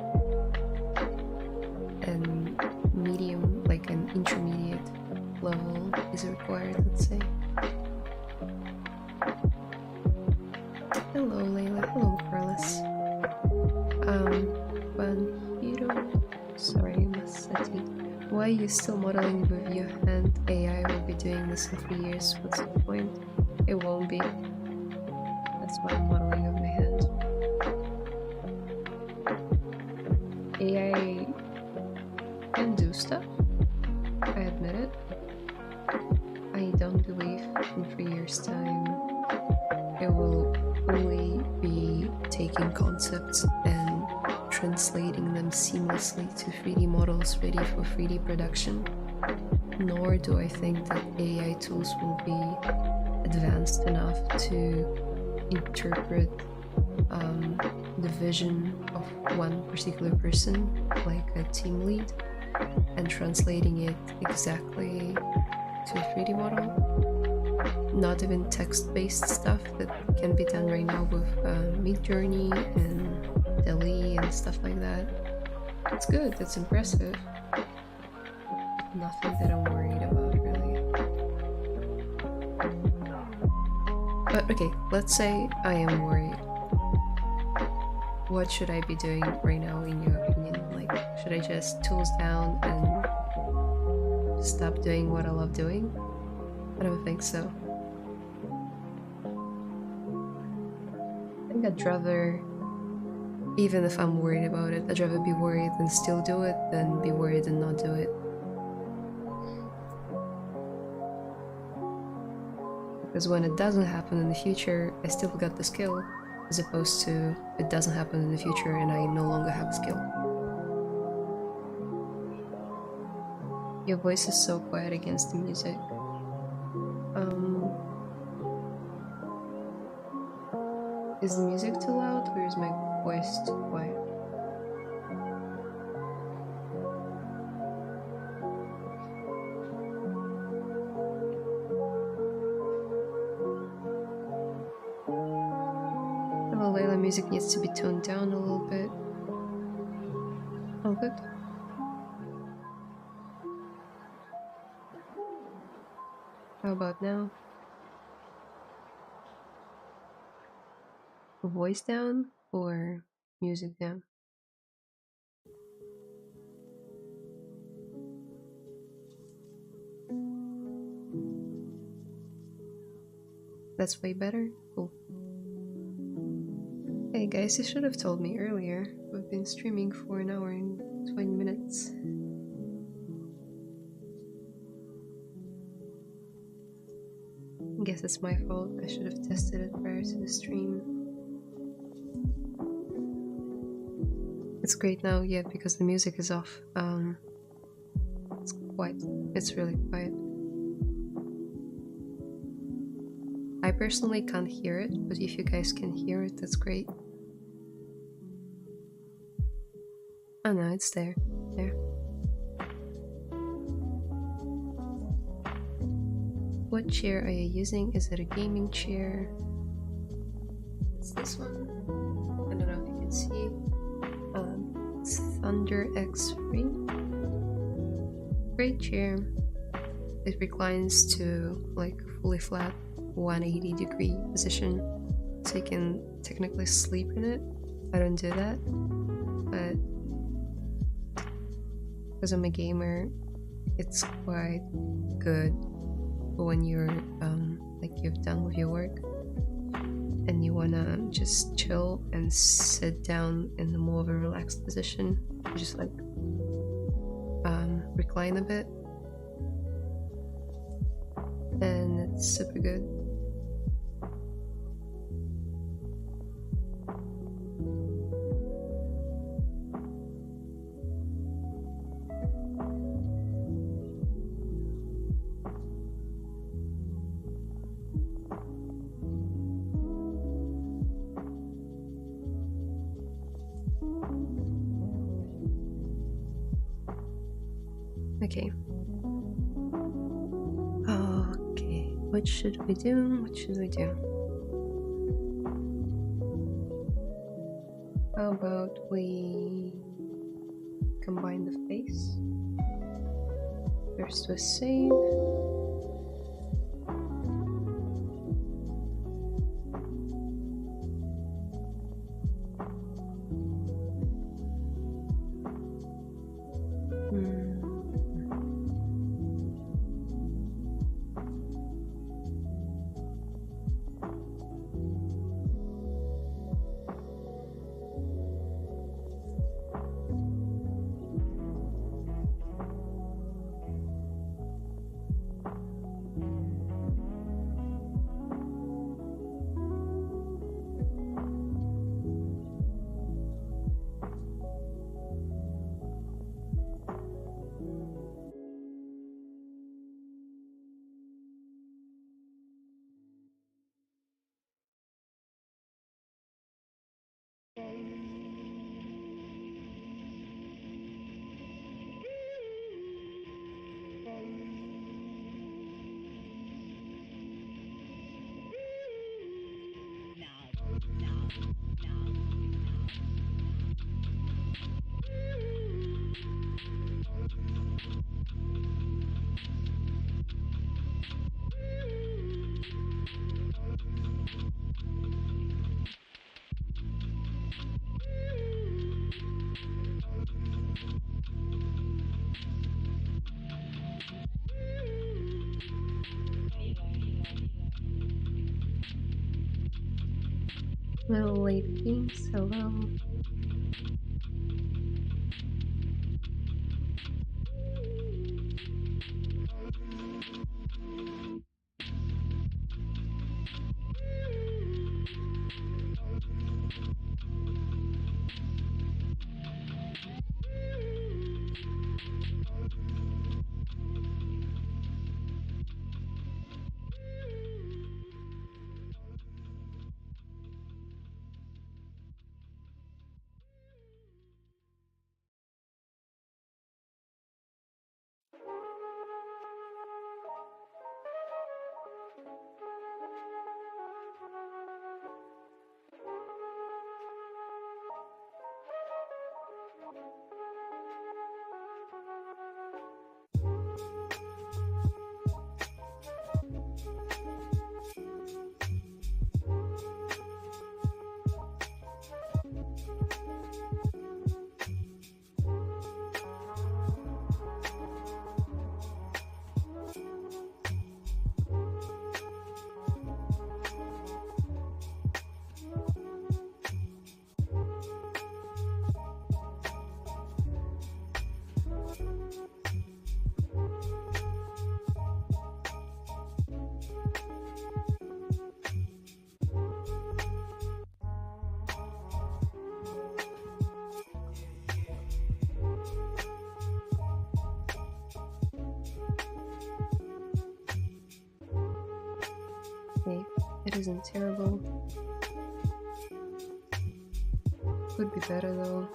And medium, like an intermediate level is required, let's say. Hello Layla, hello Carlos. Banhiro, sorry, Masati. Why are you still modeling with your hand? AI will be doing this in 3 years. What's the point? It won't be. That's what I'm modeling with my hand. AI can do stuff, I admit it. I don't believe in 3 years' time it will only be taking concepts and translating them seamlessly to 3D models ready for 3D production. Nor do I think that AI tools will be advanced enough to interpret the vision of one particular person, like a team lead, and translating it exactly to a 3D model. Not even text-based stuff that can be done right now with Midjourney and DALL-E and stuff like that. It's good, it's impressive. Nothing that I'm worried about, really. But okay, let's say I am worried. What should I be doing right now, in your opinion? Like, should I just tools down and stop doing what I love doing? I don't think so. I think I'd rather, even if I'm worried about it, I'd rather be worried and still do it than be worried and not do it. Because when it doesn't happen in the future, I still got the skill, as opposed to it doesn't happen in the future and I no longer have the skill. Your voice is so quiet against the music. Is the music too loud or is my voice too quiet? Hello Layla, music needs to be toned down a little bit. All good? How about now? Voice down or music down? That's way better? Cool. Hey guys, you should have told me earlier. We've been streaming for an hour and 20 minutes. I guess it's my fault. I should have tested it prior to the stream. It's great now, yeah, because the music is off. It's quiet. It's really quiet. I personally can't hear it, but if you guys can hear it, that's great. Oh no, it's there. There. What chair are you using? Is it a gaming chair? It's this one. I don't know if you can see. It's Thunder X3. Great chair. It reclines to like fully flat 180-degree position, so you can technically sleep in it. I don't do that, but because I'm a gamer, it's quite good when you're like you've done with your work and you wanna just chill and sit down in a more of a relaxed position. You just like recline a bit, and it's super good. Okay. Okay, what should we do? What should we do? How about we combine the face? First we save. Little late beans, hello. Okay, it isn't terrible. Could be better though.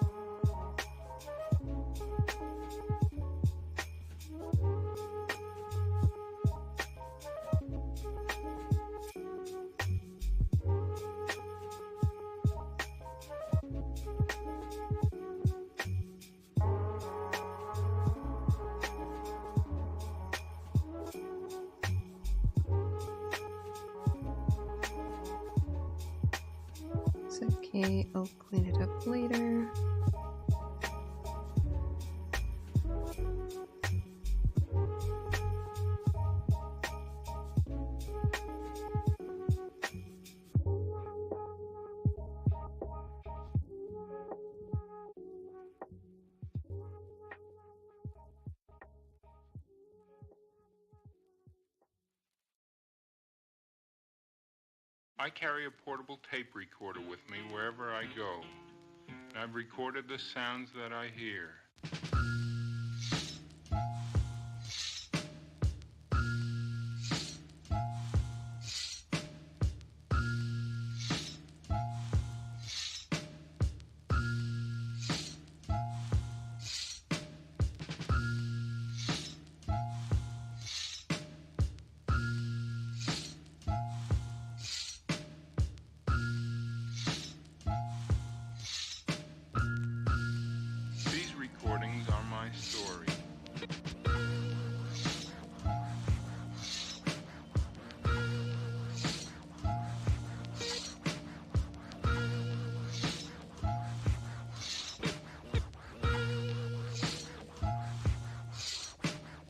It's okay, I'll clean it up later. I carry a portable tape recorder with me wherever I go, and I've recorded the sounds that I hear. These recordings are my story.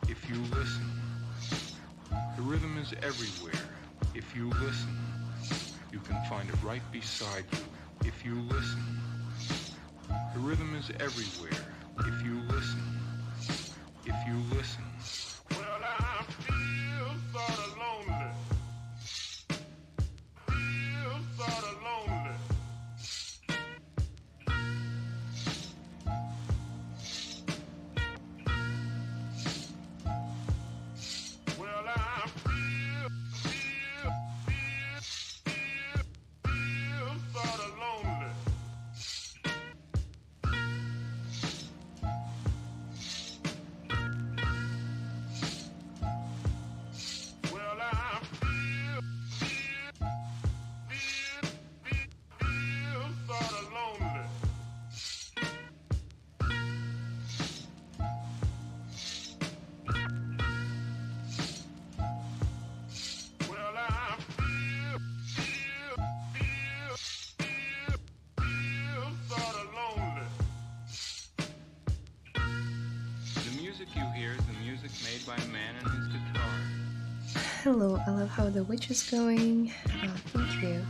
If you listen, the rhythm is everywhere. If you listen, you can find it right beside you. If you listen, the rhythm is everywhere. If you listen, if you listen. Well, I feel sort of lonely. Feel sort of lonely. Well, I feel sort of lonely. Hello, I love how the witch is going. Thank you.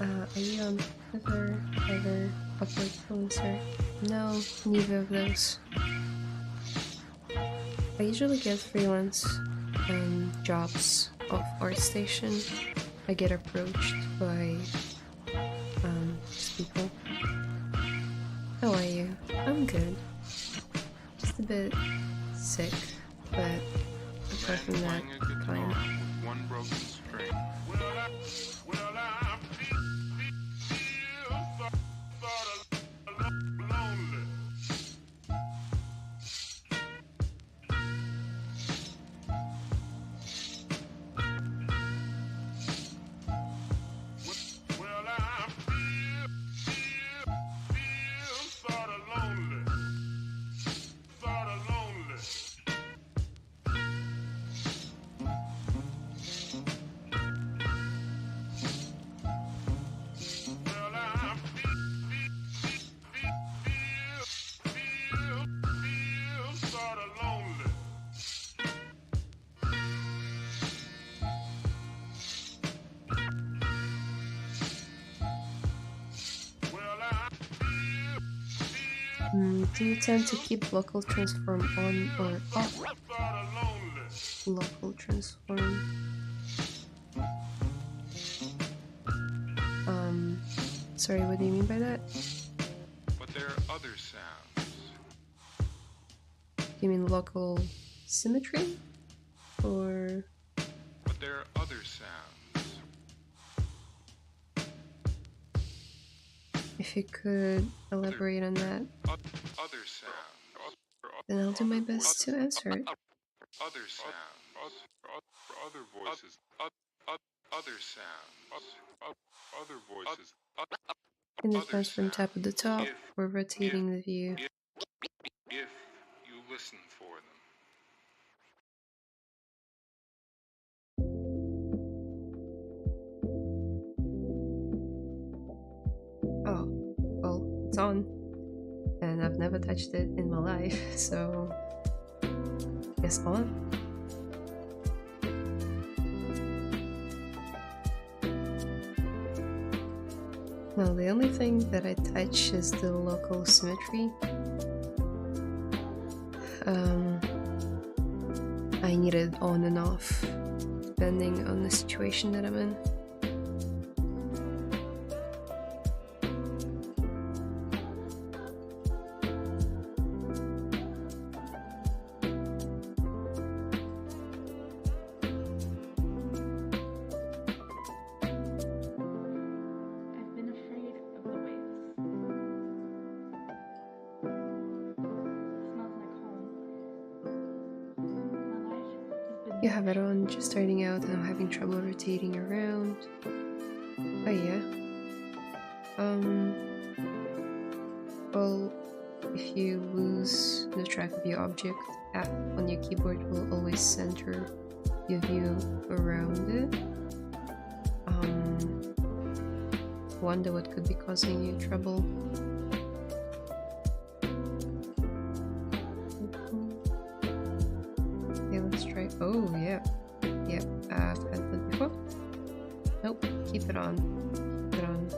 Are you on Fiverr, Fiverr, Upwork, Influencer? No, neither of those. I usually get freelance jobs off ArtStation. I get approached by people. How are you? I'm good. Just a bit sick, but apart from that, fine. One broken string. Do you tend to keep local transform on or off? Local transform. Sorry, what do you mean by that? But there are other sounds. You mean local symmetry? Or... But there are other sounds. If you could elaborate on that, Other sounds. then I'll do my best to answer it. Other sounds. Other voices. Other sounds. Other voices. In the transform tab at the top, we're rotating the view. If you listen for them. Oh, well, it's on. And I've never touched it in my life, so... Guess on. Now the only thing that I touch is the local symmetry. I need it on and off, depending on the situation that I'm in. You have it on, just starting out and I'm having trouble rotating around. Oh yeah. Well, if you lose the track of your object, app on your keyboard will always center your view around it. Wonder what could be causing you trouble. Oh, yeah. Yep, I've had that before. Nope, keep it on. Keep it on.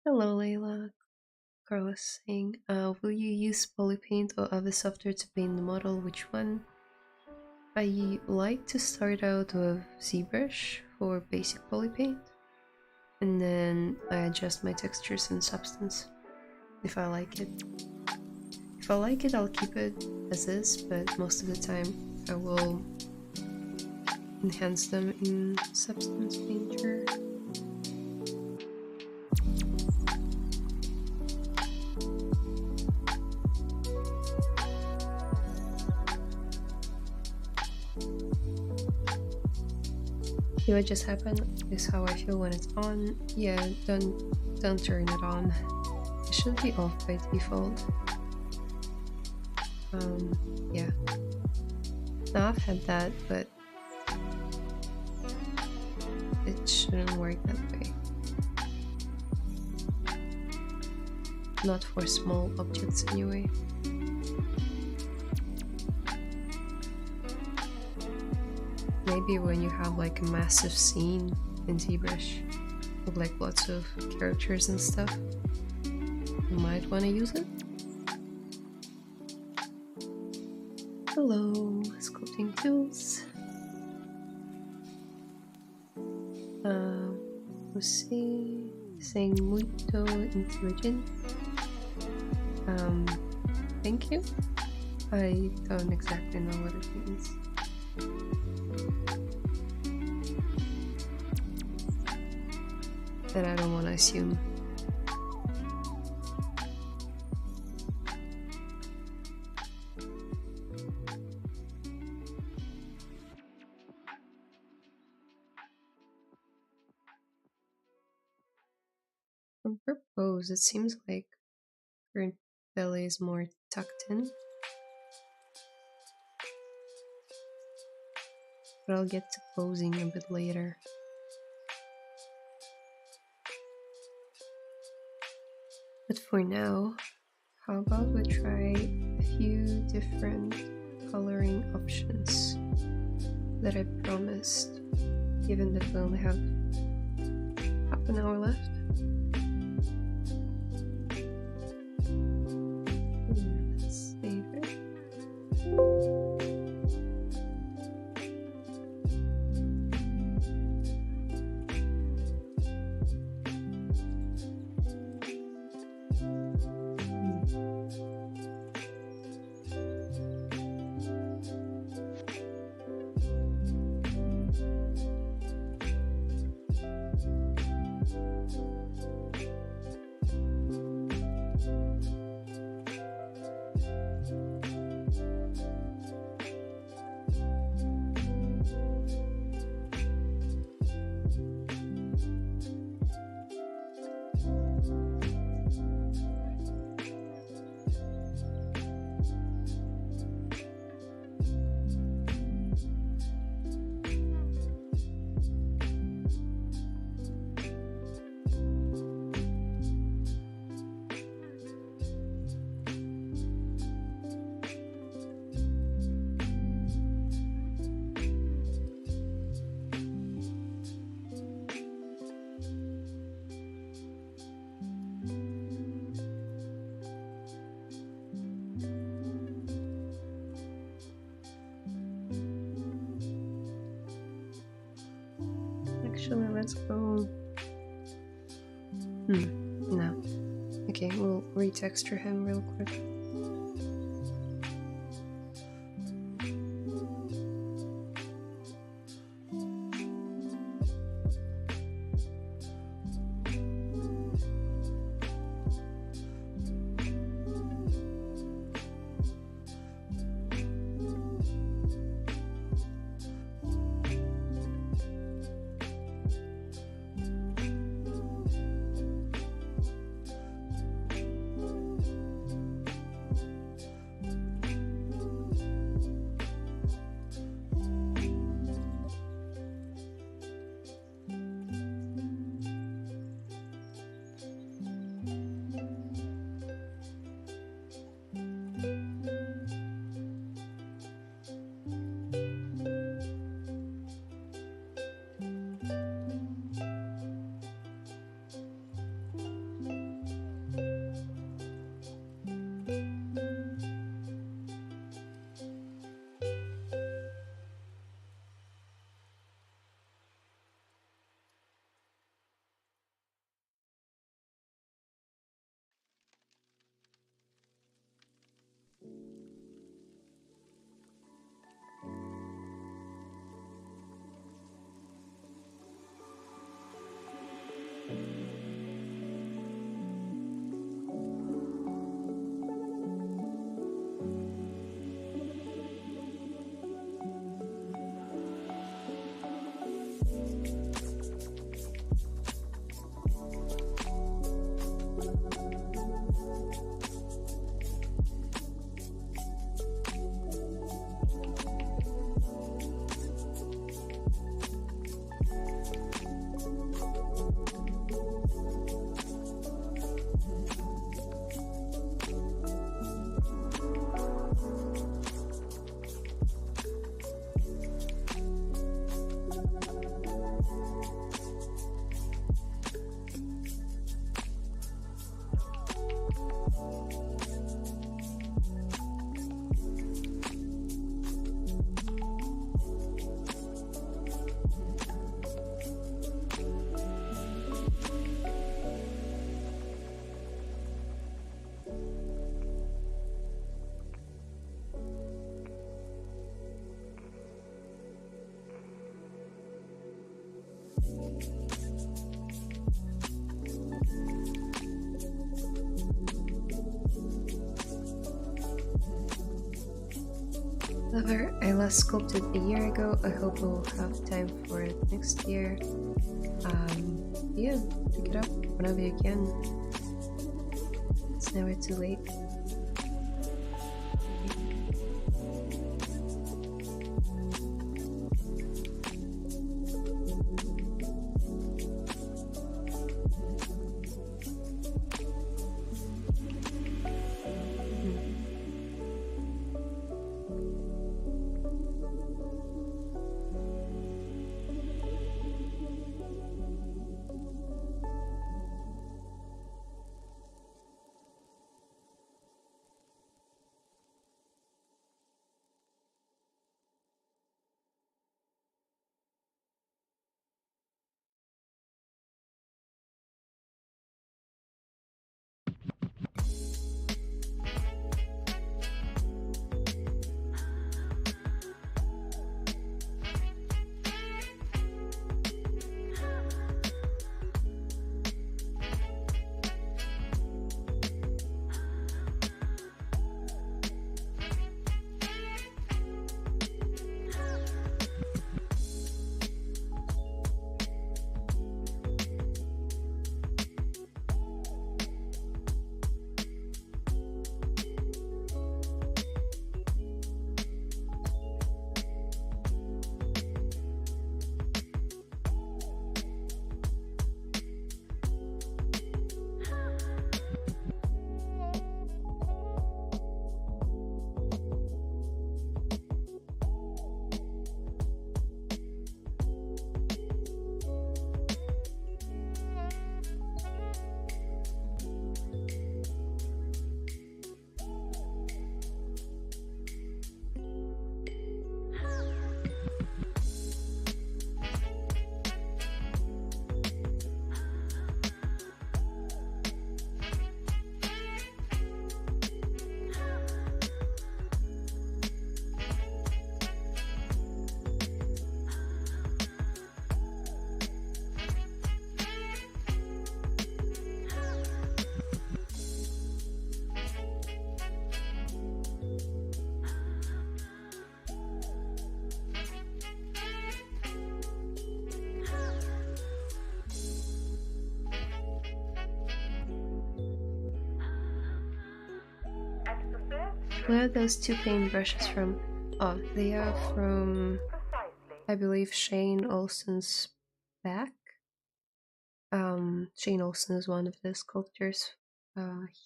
Hello, Layla. Carlos saying, will you use polypaint or other software to paint the model? Which one? I like to start out with ZBrush for basic polypaint, and then I adjust my textures and substance if I like it. If I like it, I'll keep it as is, but most of the time I will enhance them in Substance Painter. See what just happened? Is how I feel when it's on. Yeah, don't turn it on. It should be off by default. Yeah. Now I've had that, but shouldn't work that way. Not for small objects anyway. Maybe when you have like a massive scene in ZBrush with like lots of characters and stuff, you might want to use it. Hello, sculpting tools. Lucy saying muito intelligent. Thank you. I don't exactly know what it means. And I don't want to assume. From her pose, it seems like her belly is more tucked in. But I'll get to posing a bit later. But for now, how about we try a few different coloring options that I promised, given that we only have half an hour left. Let's save it. Actually, let's go. No. Okay, we'll retexture him real quick. However, I last sculpted a year ago. I hope we'll have time for it next year. Yeah, pick it up whenever you can. It's never too late. Where are those two paint brushes from? Oh, they are from, I believe, Shane Olsen's back. Shane Olsen is one of the sculptors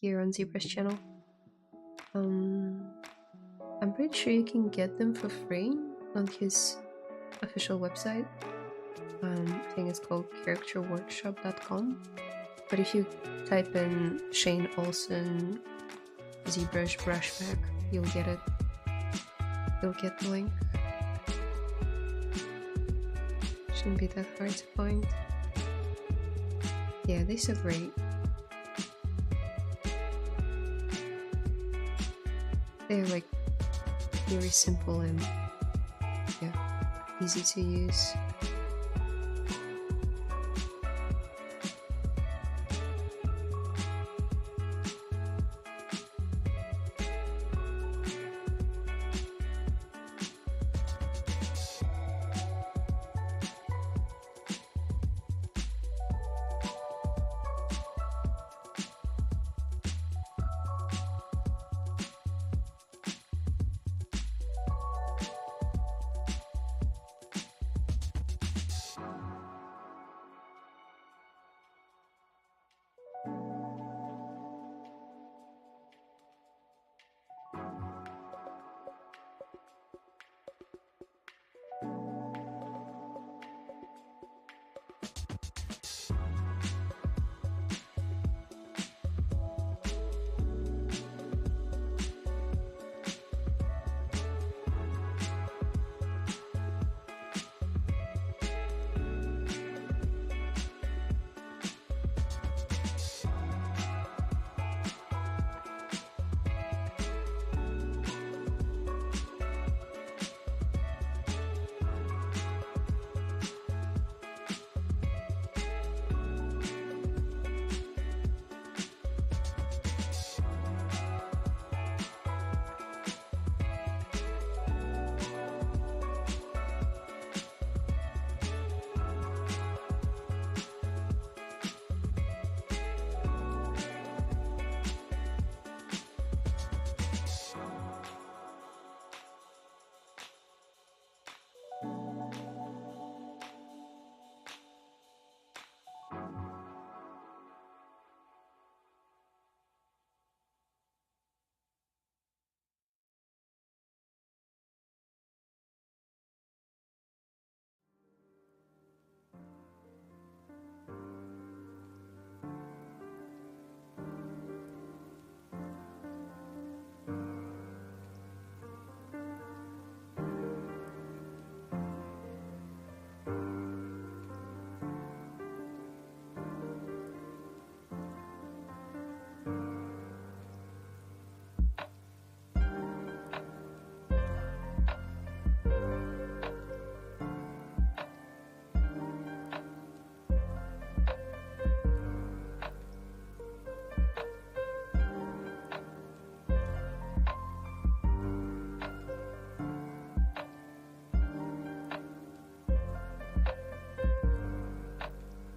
here on ZBrush channel. I'm pretty sure you can get them for free on his official website. I think it's called characterworkshop.com. But if you type in Shane Olsen ZBrush brush pack, you'll get it. You'll get the link. Shouldn't be that hard to find. Yeah, these are great. They're like very simple and yeah, easy to use.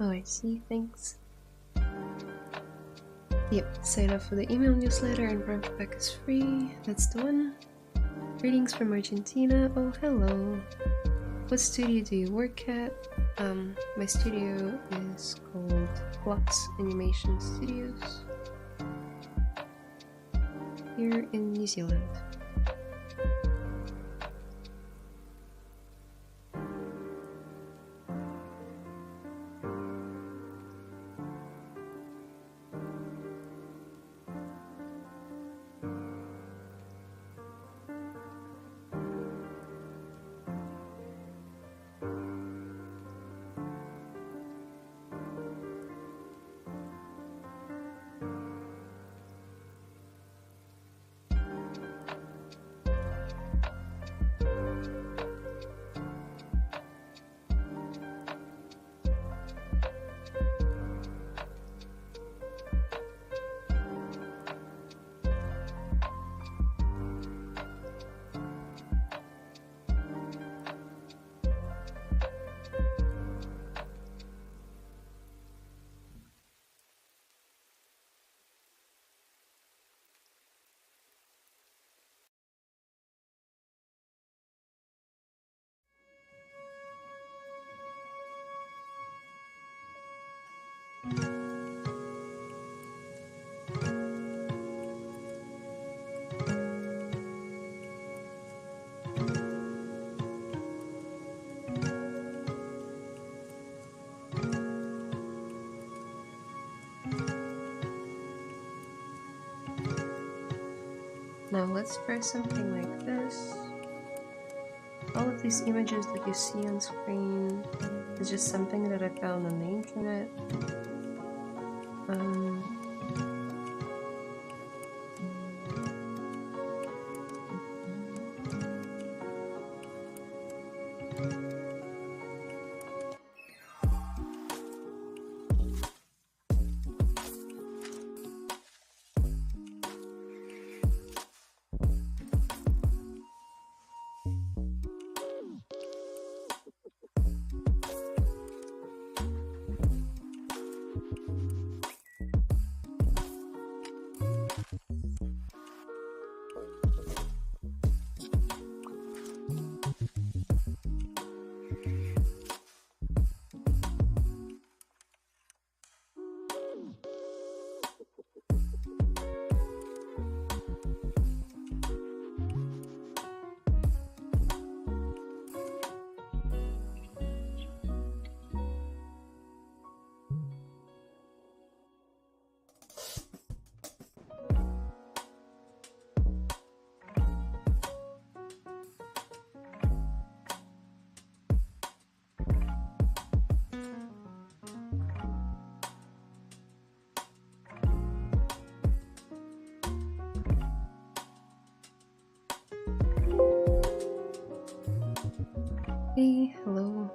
Oh, I see, thanks. Yep, sign up for the email newsletter and Brand Pack is free. That's the one. Greetings from Argentina. Oh, hello. What studio do you work at? My studio is called Flux Animation Studios here in New Zealand. Now let's try something like this. All of these images that you see on screen is just something that I found on the internet. Hey, hello.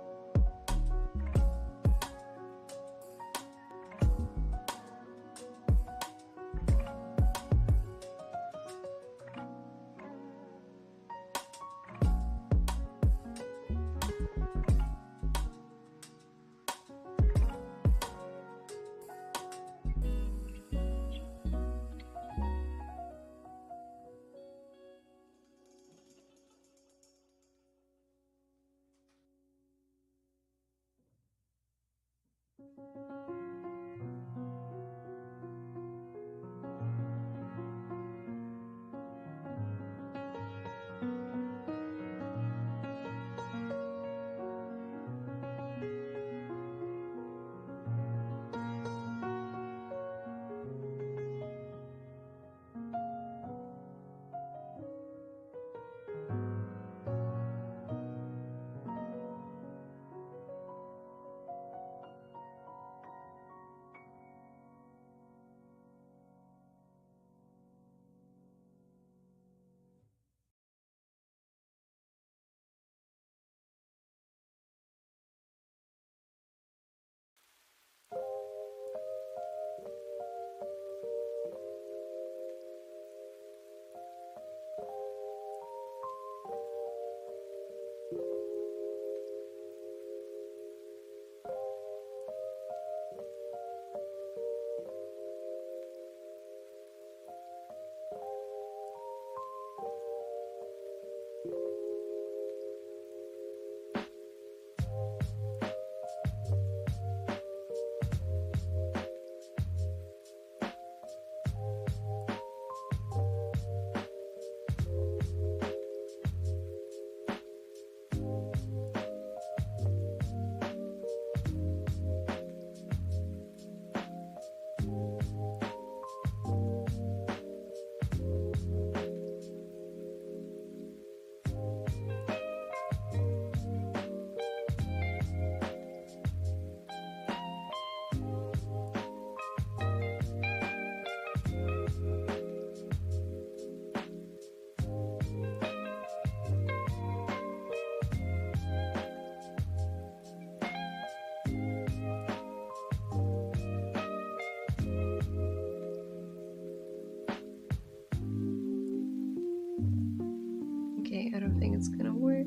Okay, I don't think it's gonna work.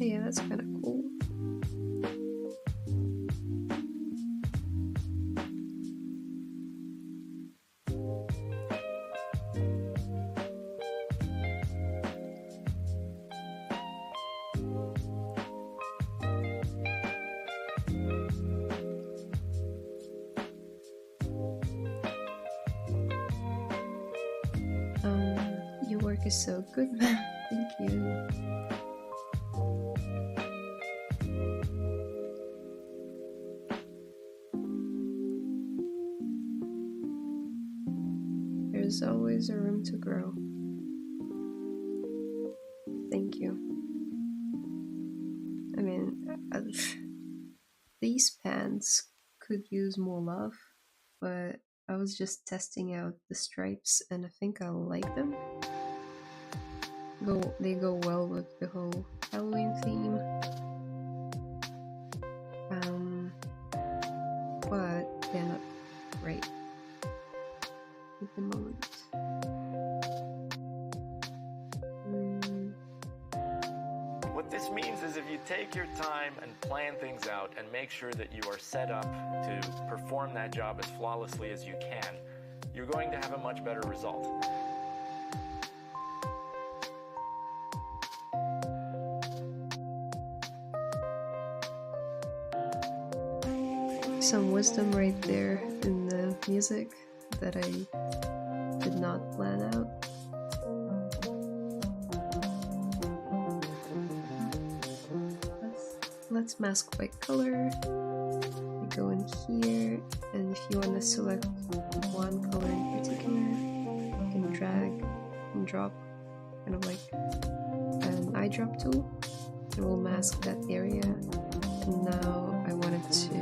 Yeah, that's kind of cool. Your work is so good, man. Thank you. There's always a room to grow. Thank you. I mean, these pants could use more love, but I was just testing out the stripes and I think I like them. They go well with the whole Halloween theme. But they're not great at the moment. What this means is if you take your time and plan things out and make sure that you are set up to perform that job as flawlessly as you can, you're going to have a much better result. Some wisdom right there in the music that I did not plan out. Let's mask white color. You go in here, and if you want to select one color in particular, you can drag and drop, kind of like an eyedrop tool. It will mask that area. And now I wanted to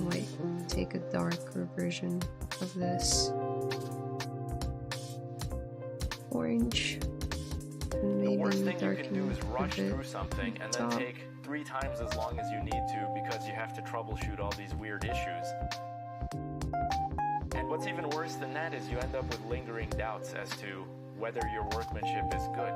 like take a darker version of this orange. And maybe the worst thing you can do darken is rush a bit through something and then take 3 times as long as you need to because you have to troubleshoot all these weird issues. And what's even worse than that is you end up with lingering doubts as to whether your workmanship is good.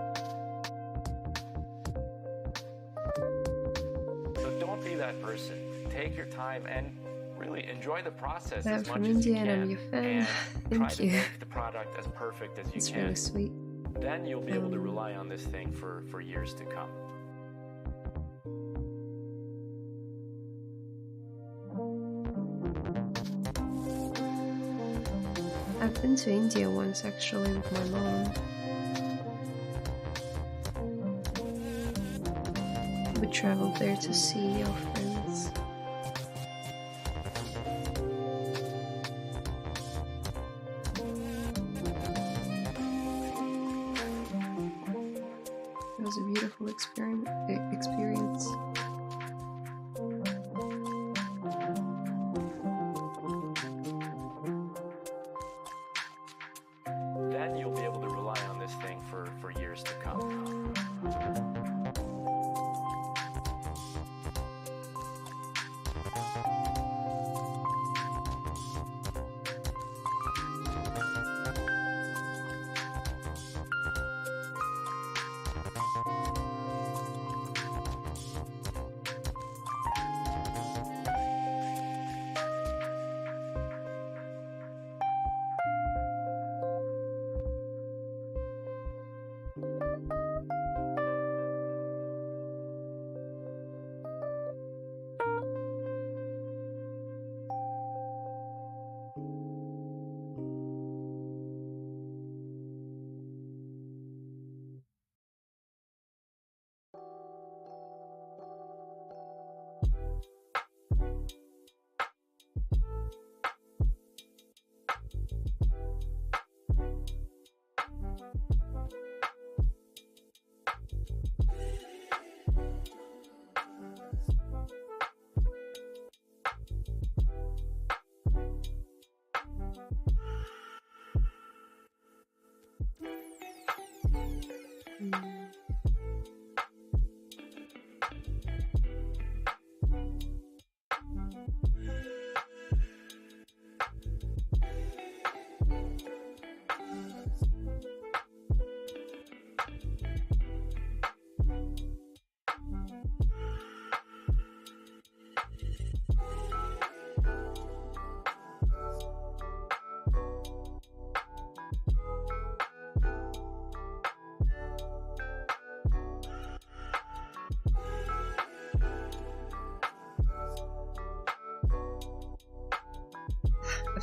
So don't be that person. Take your time and really enjoy the process as much as you can. I'm your fan. And try to make the product as perfect as you it's can. Really sweet. Then you'll be able to rely on this thing for years to come. I've been to India once actually with my mom. We traveled there to see our friends. It was a beautiful experience. Then you'll be able to rely on this thing for years to come.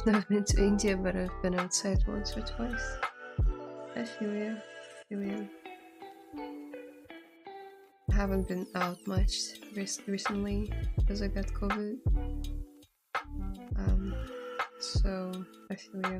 I've never been to India, but I've been outside once or twice. I feel ya. I haven't been out much recently because I got COVID. So I feel ya.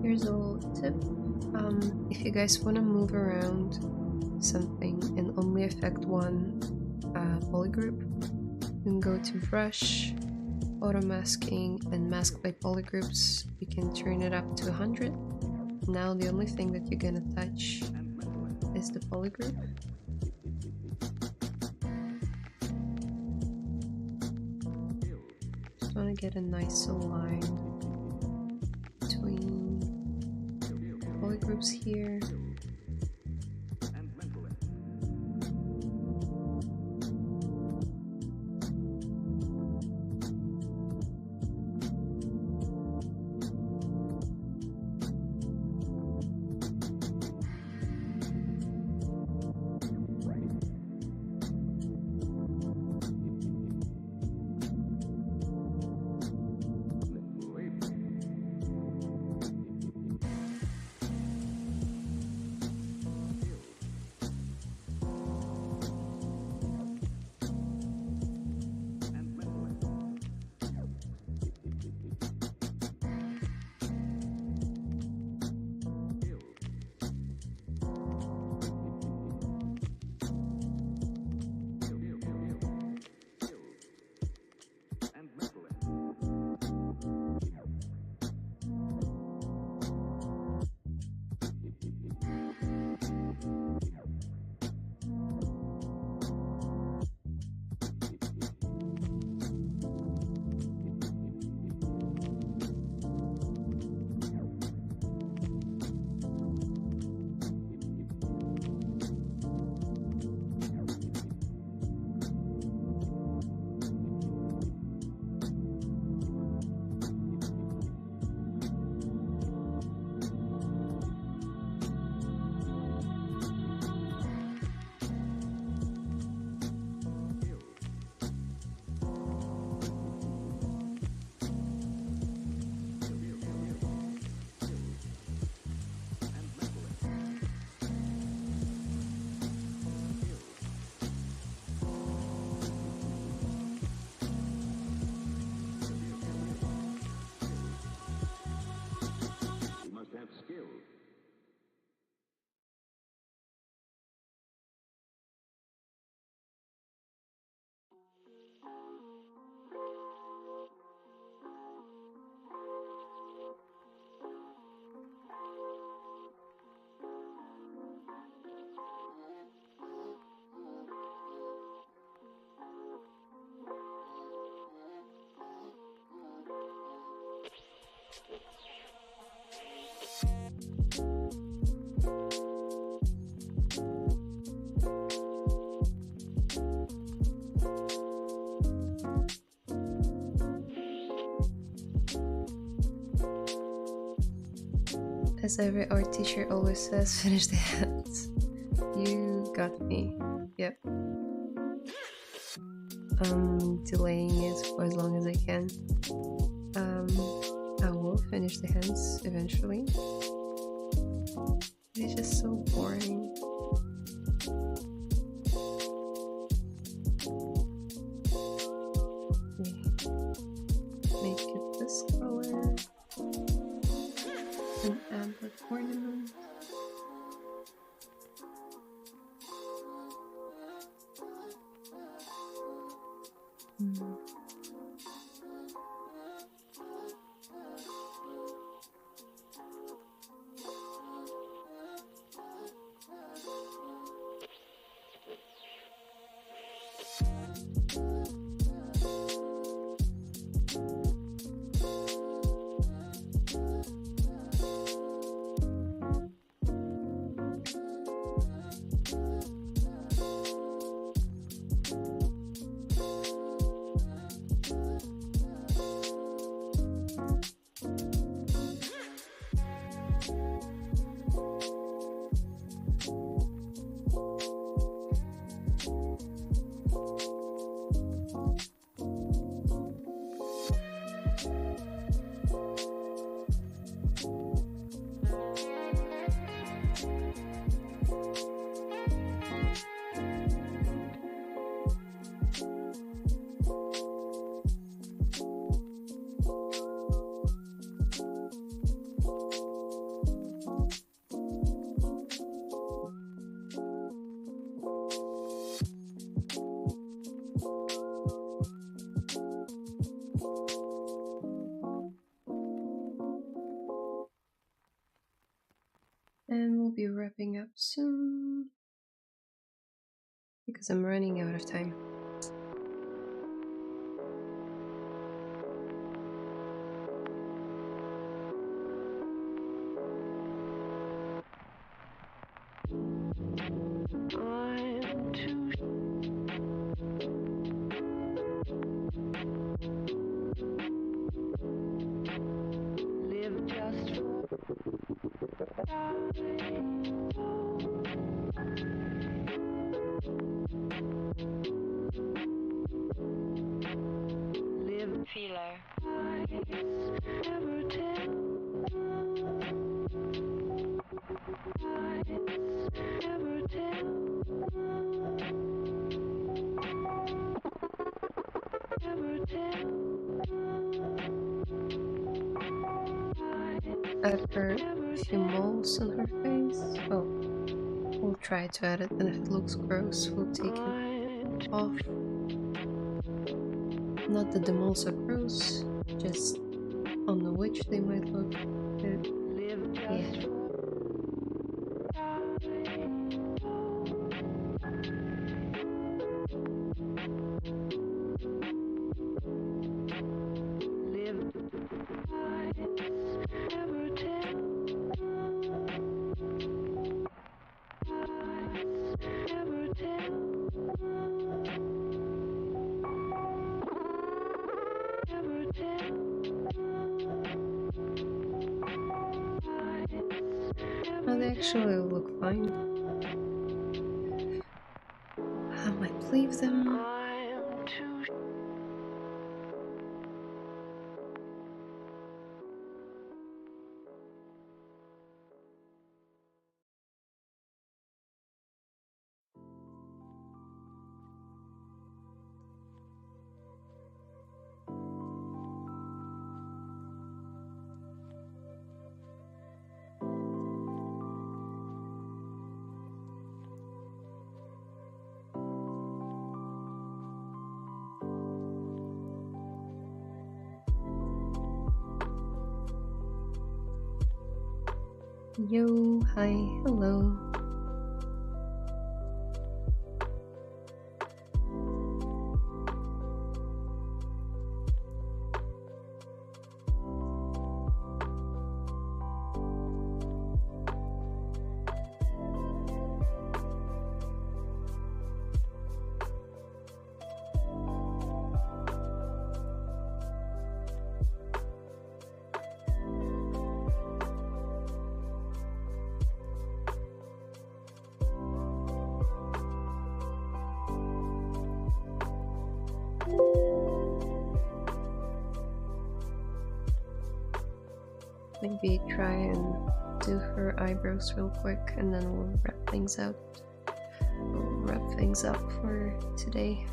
Here's a little tip. If you guys want to move around something and only affect one polygroup, you can go to Brush, Auto Masking, and Mask by Polygroups. You can turn it up to 100. Now the only thing that you're gonna touch is the polygroup. Just want to get a nice line between polygroups here. As every art teacher always says, finish the hands. You got me. Yep. I'm delaying it for as long as I can. I will finish the hands eventually. It's just so boring. Make it this color. An amblet ornament. And we'll be wrapping up soon because I'm running out of time. Add her a few moles on her face. Oh, we'll try to add it, and if it looks gross, we'll take it off. Not that the moles are gross, just on the witch they might look. But yeah. Oh, they actually look fine. I might leave them. Yo, hi, hello. Maybe try and do her eyebrows real quick and then we'll wrap things out. We'll wrap things up for today.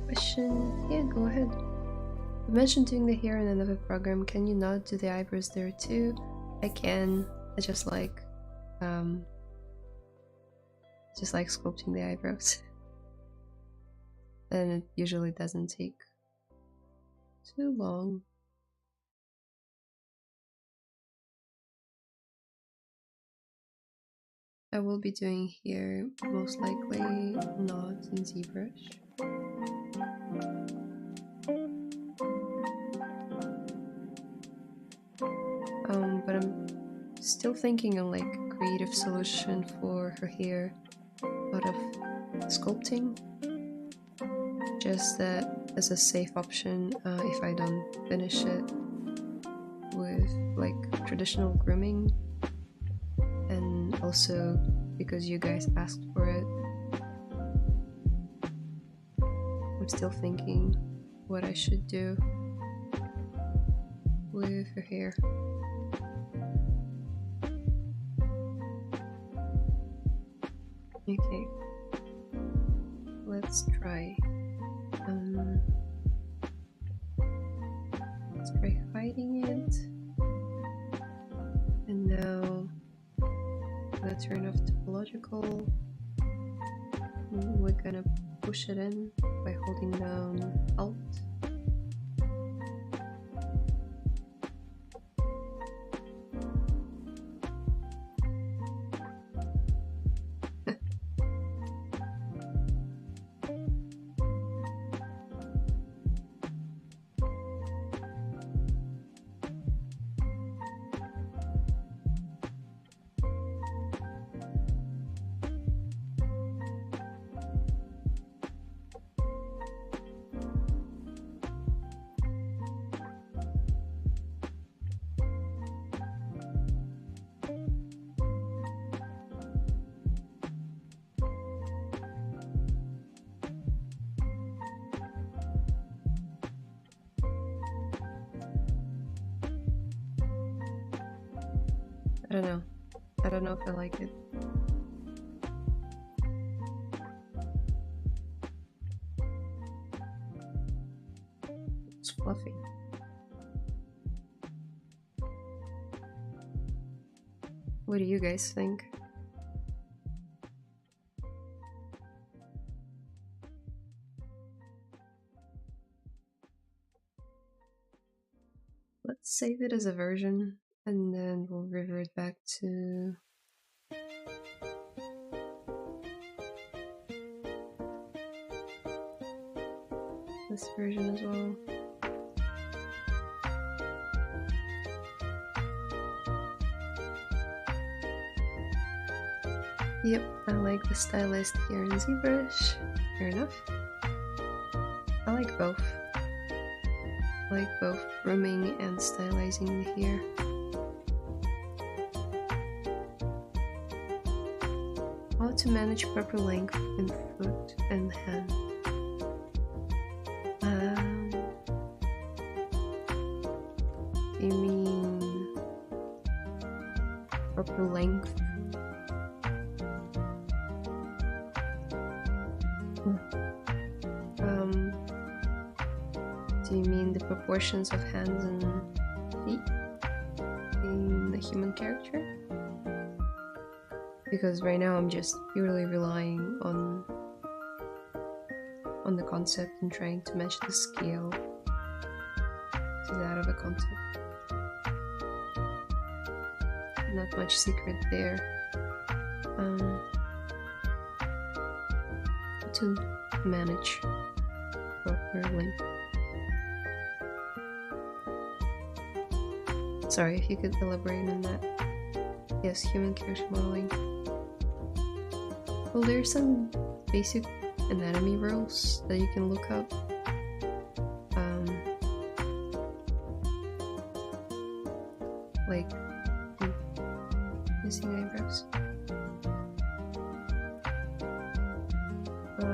Question? Yeah, go ahead. You mentioned doing the hair in another program. Can you not do the eyebrows there too? I can. I just like sculpting the eyebrows. And it usually doesn't take too long. I will be doing here most likely not in ZBrush. But I'm still thinking on like a creative solution for her hair out of sculpting. Just that as a safe option if I don't finish it with like traditional grooming, and also because you guys asked for it. I'm still thinking what I should do with her hair. Okay, let's try. Let's try hiding it. And now let's turn off topological. We're gonna push it in by holding down Alt. I don't know if I like it. It's fluffy. What do you guys think? Let's save it as a version and then we'll revert back to this version as well. Yep, I like the stylist here in ZBrush. Fair enough. I like both. I like both grooming and stylizing the hair. How to manage proper length in foot and hand. You mean proper length? Do you mean the proportions of hands and feet in the human character? Because right now I'm just purely relying on the concept and trying to match the scale to that of a concept. Not much secret there. To manage properly. Sorry, if you could elaborate on that. Yes, human character modeling. Well, there's some basic anatomy rules that you can look up. Like missing eyebrows.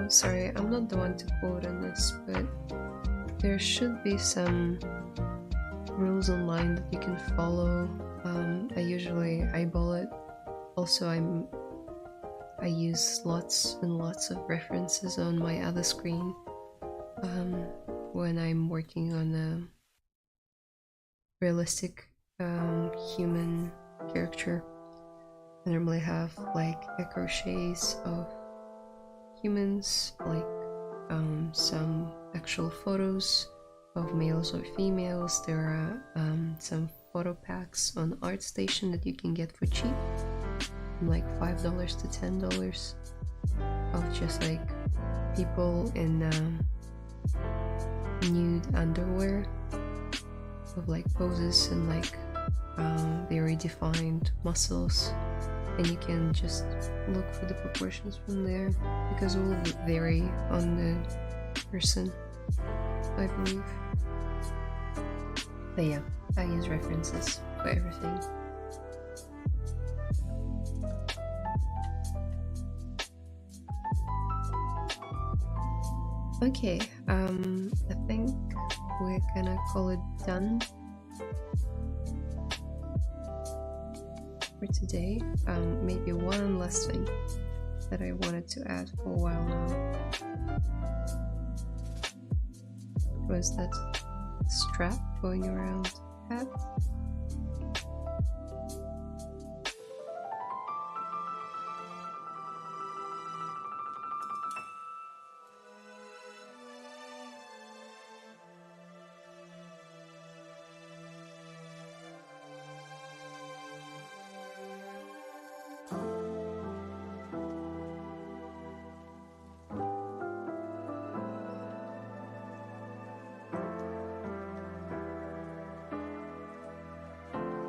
Sorry, I'm not the one to quote on this, but there should be some rules online that you can follow. I usually eyeball it. Also, I use lots and lots of references on my other screen when I'm working on a realistic human character. I normally have like crochets of humans, like some actual photos of males or females. There are some photo packs on ArtStation that you can get for cheap, from like $5 to $10, of just like people in nude underwear, of like poses and like very defined muscles, and you can just look for the proportions from there, because it will vary on the person, I believe. But yeah, I use references for everything. Okay, I think we're gonna call it done for today. Maybe one last thing that I wanted to add for a while now was that strap going around the hat.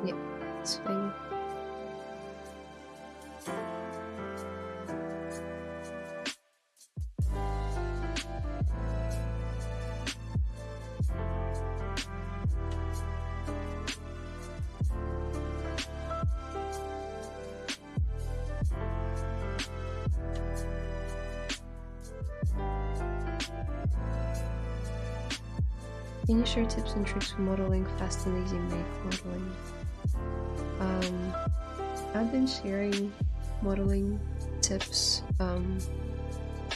Yeah, it's fine. Can you share tips and tricks for modeling fast and easy make modeling? I've been sharing modeling tips on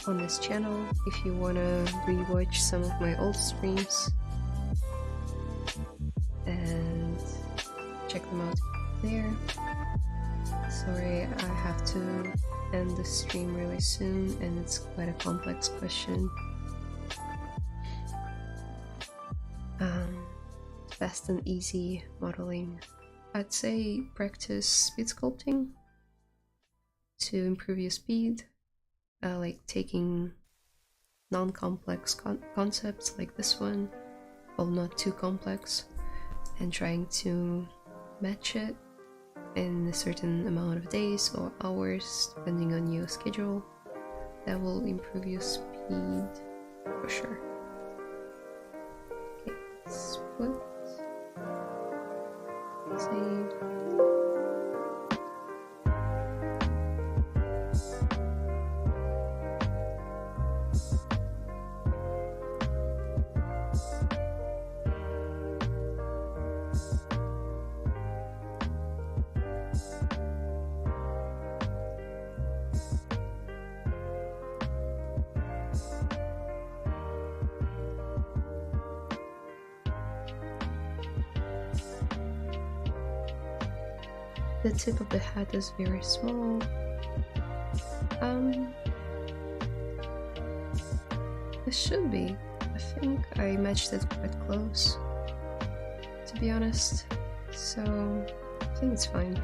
this channel. If you want to rewatch some of my old streams and check them out there. Sorry, I have to end the stream really soon, and it's quite a complex question. Fast and easy modeling. I'd say practice speed sculpting to improve your speed, like taking non-complex concepts like this one, well, not too complex, and trying to match it in a certain amount of days or hours depending on your schedule. That will improve your speed for sure. Okay, split. Save. The tip of the hat is very small. It should be. I think I matched it quite close, to be honest. So I think it's fine.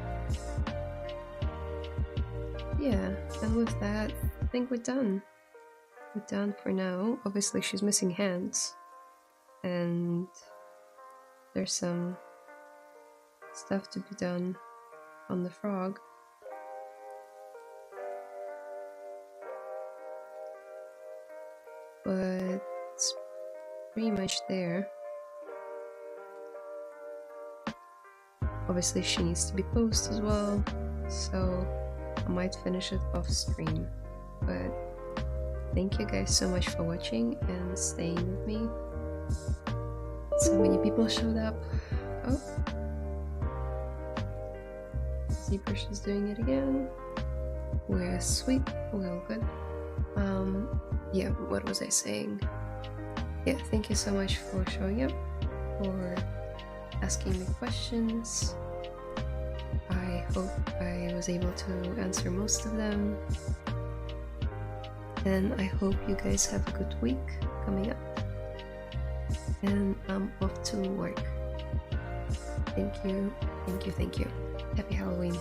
Yeah, and with that, I think we're done. We're done for now. Obviously, she's missing hands, and there's some stuff to be done on the frog. But it's pretty much there. Obviously she needs to be posed as well, so I might finish it off stream. But thank you guys so much for watching and staying with me. So many people showed up. Oh, ZBrush is doing it again. We're sweet, we're all good. Yeah, what was I saying? Yeah, thank you so much for showing up, for asking me questions. I hope I was able to answer most of them. And I hope you guys have a good week coming up. And I'm off to work. Thank you. Happy Halloween.